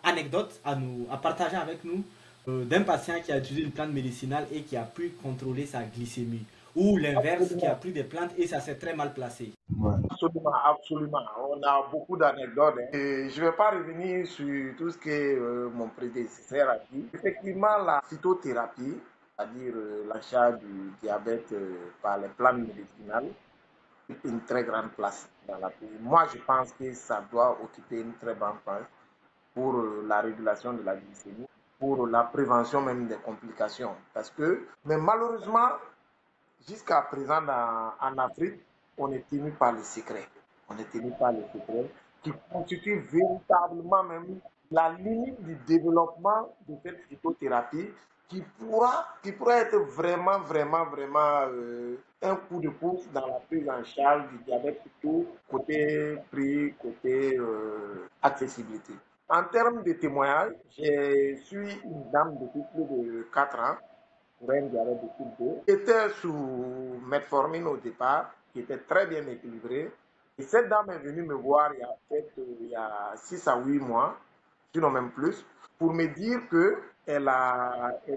anecdote à partager avec nous d'un patient qui a utilisé une plante médicinale et qui a pu contrôler sa glycémie? Ou l'inverse, qui a pris des plantes et ça s'est très mal placé? Ouais. Absolument, absolument. On a beaucoup d'anecdotes. Et je ne vais pas revenir sur tout ce que mon prédécesseur a dit. Effectivement, la phytothérapie, c'est-à-dire l'achat du diabète par les plantes médicinales, une très grande place dans la vie. Moi, je pense que ça doit occuper une très grande place pour la régulation de la glycémie, pour la prévention même des complications. Mais malheureusement, jusqu'à présent en Afrique, on est tenu par le secret. On est tenu par le secret qui constitue véritablement même la limite du développement de cette phytothérapie qui pourra être vraiment, vraiment, vraiment un coup de pouce dans la prise en charge du diabète, surtout côté prix, côté accessibilité. En termes de témoignages, je suis une dame depuis plus de 4 ans pour un diabète de type 2, qui était sous metformine au départ, qui était très bien équilibré. Et cette dame est venue me voir il y a 6 à 8 mois, sinon même plus, pour me dire qu'elle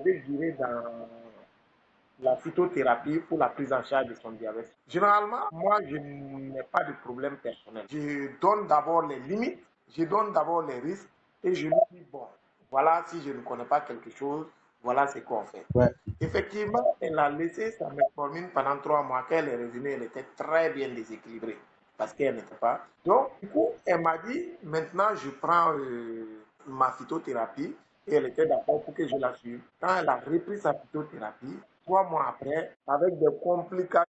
veut durer dans la phytothérapie pour la prise en charge de son diabète. Généralement, moi, je n'ai pas de problème personnel. Je donne d'abord les limites, je donne d'abord les risques et je lui dis, bon, voilà, si je ne connais pas quelque chose, voilà ce qu'on fait. Ouais. Effectivement, elle a laissé sa metformine pendant 3 mois. Quand elle est revenue, elle était très bien déséquilibrée parce qu'elle n'était pas. Donc, du coup, elle m'a dit, maintenant, je prends ma phytothérapie et elle était d'accord pour que je la suive. Quand elle a repris sa phytothérapie, 3 mois après, avec des complications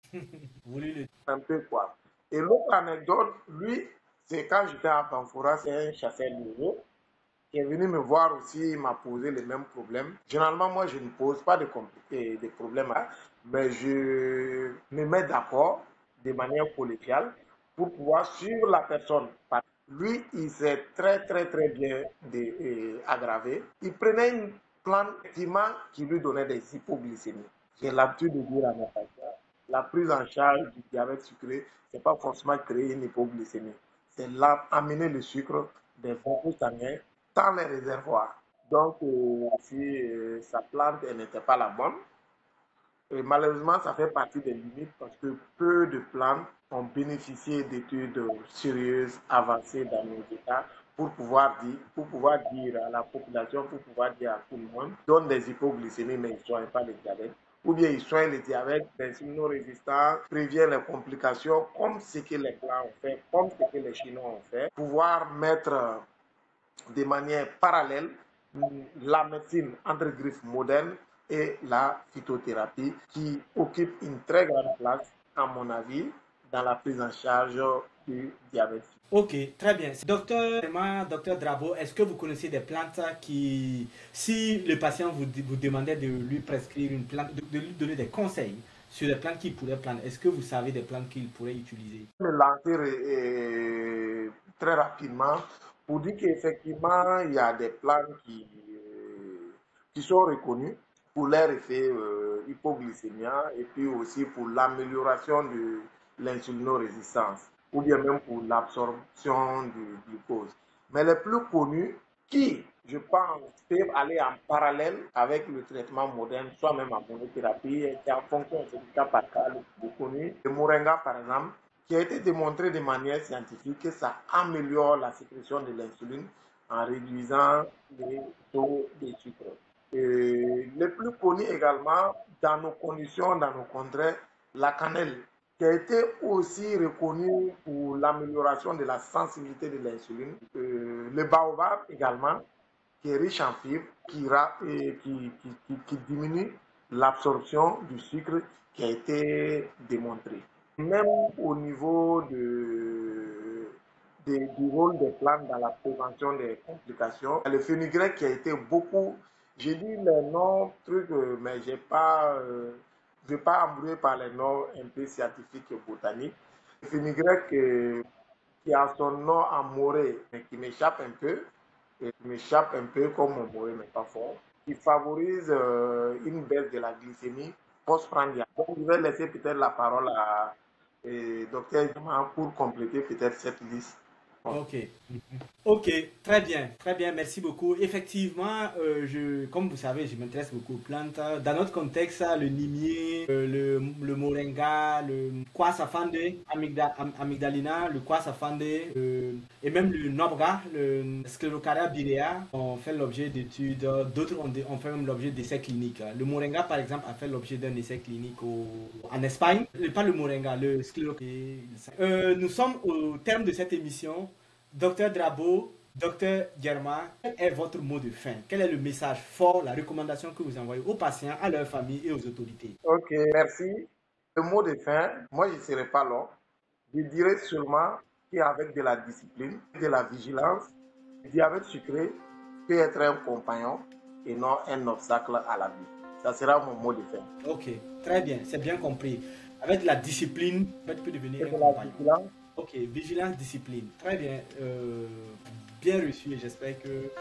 un peu quoi. Et l'autre anecdote, lui, c'est quand j'étais à Banfora, c'est un chasseur nouveau qui est venu me voir aussi, il m'a posé les mêmes problèmes. Généralement, moi, je ne pose pas de problèmes, mais je me mets d'accord de manière collégiale pour pouvoir suivre la personne. Lui, il s'est très, très, très bien aggravé. Il prenait une plante effectivement qui lui donnait des hypoglycémies. J'ai l'habitude de dire à mes patients, la prise en charge du diabète sucré, ce n'est pas forcément créer une hypoglycémie. C'est amener le sucre des vaisseaux sanguins dans les réservoirs. Donc, si sa plante n'était pas la bonne, et malheureusement, ça fait partie des limites parce que peu de plantes ont bénéficié d'études sérieuses, avancées dans nos États pour pouvoir dire à la population, pour pouvoir dire à tout le monde, donne des hypoglycémies, mais ils ne soignent pas le diabète. Ou bien ils soignent le diabète d'insulino-résistant, préviennent les complications, comme ce que les Blancs ont fait, comme ce que les Chinois ont fait, pouvoir mettre de manière parallèle la médecine entre griffes moderne et la phytothérapie qui occupe une très grande place, à mon avis, dans la prise en charge du diabète. Ok, très bien. Docteur Drabo, est-ce que vous connaissez des plantes qui, si le patient vous demandait de lui prescrire une plante, de lui donner des conseils sur les plantes qu'il pourrait prendre. Est-ce que vous savez des plantes qu'il pourrait utiliser? Je vais me lancer très rapidement pour dire qu'effectivement, il y a des plantes qui sont reconnues pour leur effet hypoglycémien et puis aussi pour l'amélioration de l'insulinorésistance ou bien même pour l'absorption du glucose. Mais les plus connus qui, je pense, peuvent aller en parallèle avec le traitement moderne, soit même en monothérapie, et qui en fonction du cas par cas, le plus connu, le moringa par exemple, qui a été démontré de manière scientifique que ça améliore la sécrétion de l'insuline en réduisant les taux de sucre. Et le plus connu également, dans nos conditions, dans nos contrées, la cannelle, qui a été aussi reconnue pour l'amélioration de la sensibilité de l'insuline. Le baobab également, qui est riche en fibres, qui diminue l'absorption du sucre, qui a été démontré. Même au niveau du rôle des plantes dans la prévention des complications, le fenugrec qui a été beaucoup, j'ai dit les noms, trucs, mais je ne vais pas embrouiller par les noms un peu scientifiques et botaniques. Le fenugrec qui a son nom en moré, mais qui m'échappe un peu, comme mon moré n'est pas fort, qui favorise une baisse de la glycémie postprandiale. Donc, je vais laisser peut-être la parole à Dr. Diamant pour compléter peut-être cette liste. Ok. Ok, très bien, merci beaucoup. Effectivement, comme vous savez, je m'intéresse beaucoup aux plantes. Dans notre contexte, le nimier, le moringa, le kwasafande, amygdalina, le kwasafande, et même le nobga, le sclerocaria bilea, ont fait l'objet d'études. D'autres ont fait même l'objet d'essais cliniques. Le moringa, par exemple, a fait l'objet d'un essai clinique en Espagne. Pas le moringa, le sclerocaria. Nous sommes au terme de cette émission. Docteur Drabo, Docteur Germa, quel est votre mot de fin? Quel est le message fort, la recommandation que vous envoyez aux patients, à leurs familles et aux autorités? Ok, merci. Le mot de fin, moi je ne serai pas long. Je dirais seulement qu'avec de la discipline, de la vigilance, le diabète sucré peut être un compagnon et non un obstacle à la vie. Ça sera mon mot de fin. Ok, très bien, c'est bien compris. Avec de la discipline, peut devenir un compagnon. Vigilance. Ok, vigilance, discipline. Très bien. Bien reçu et j'espère qu'il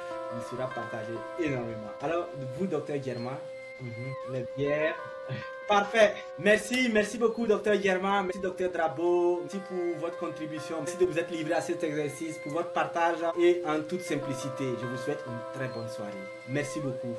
sera partagé énormément. Alors, vous, docteur Germain, les bières. Parfait. Merci beaucoup, docteur Germain. Merci, docteur Drabo. Merci pour votre contribution. Merci de vous être livré à cet exercice, pour votre partage et en toute simplicité. Je vous souhaite une très bonne soirée. Merci beaucoup.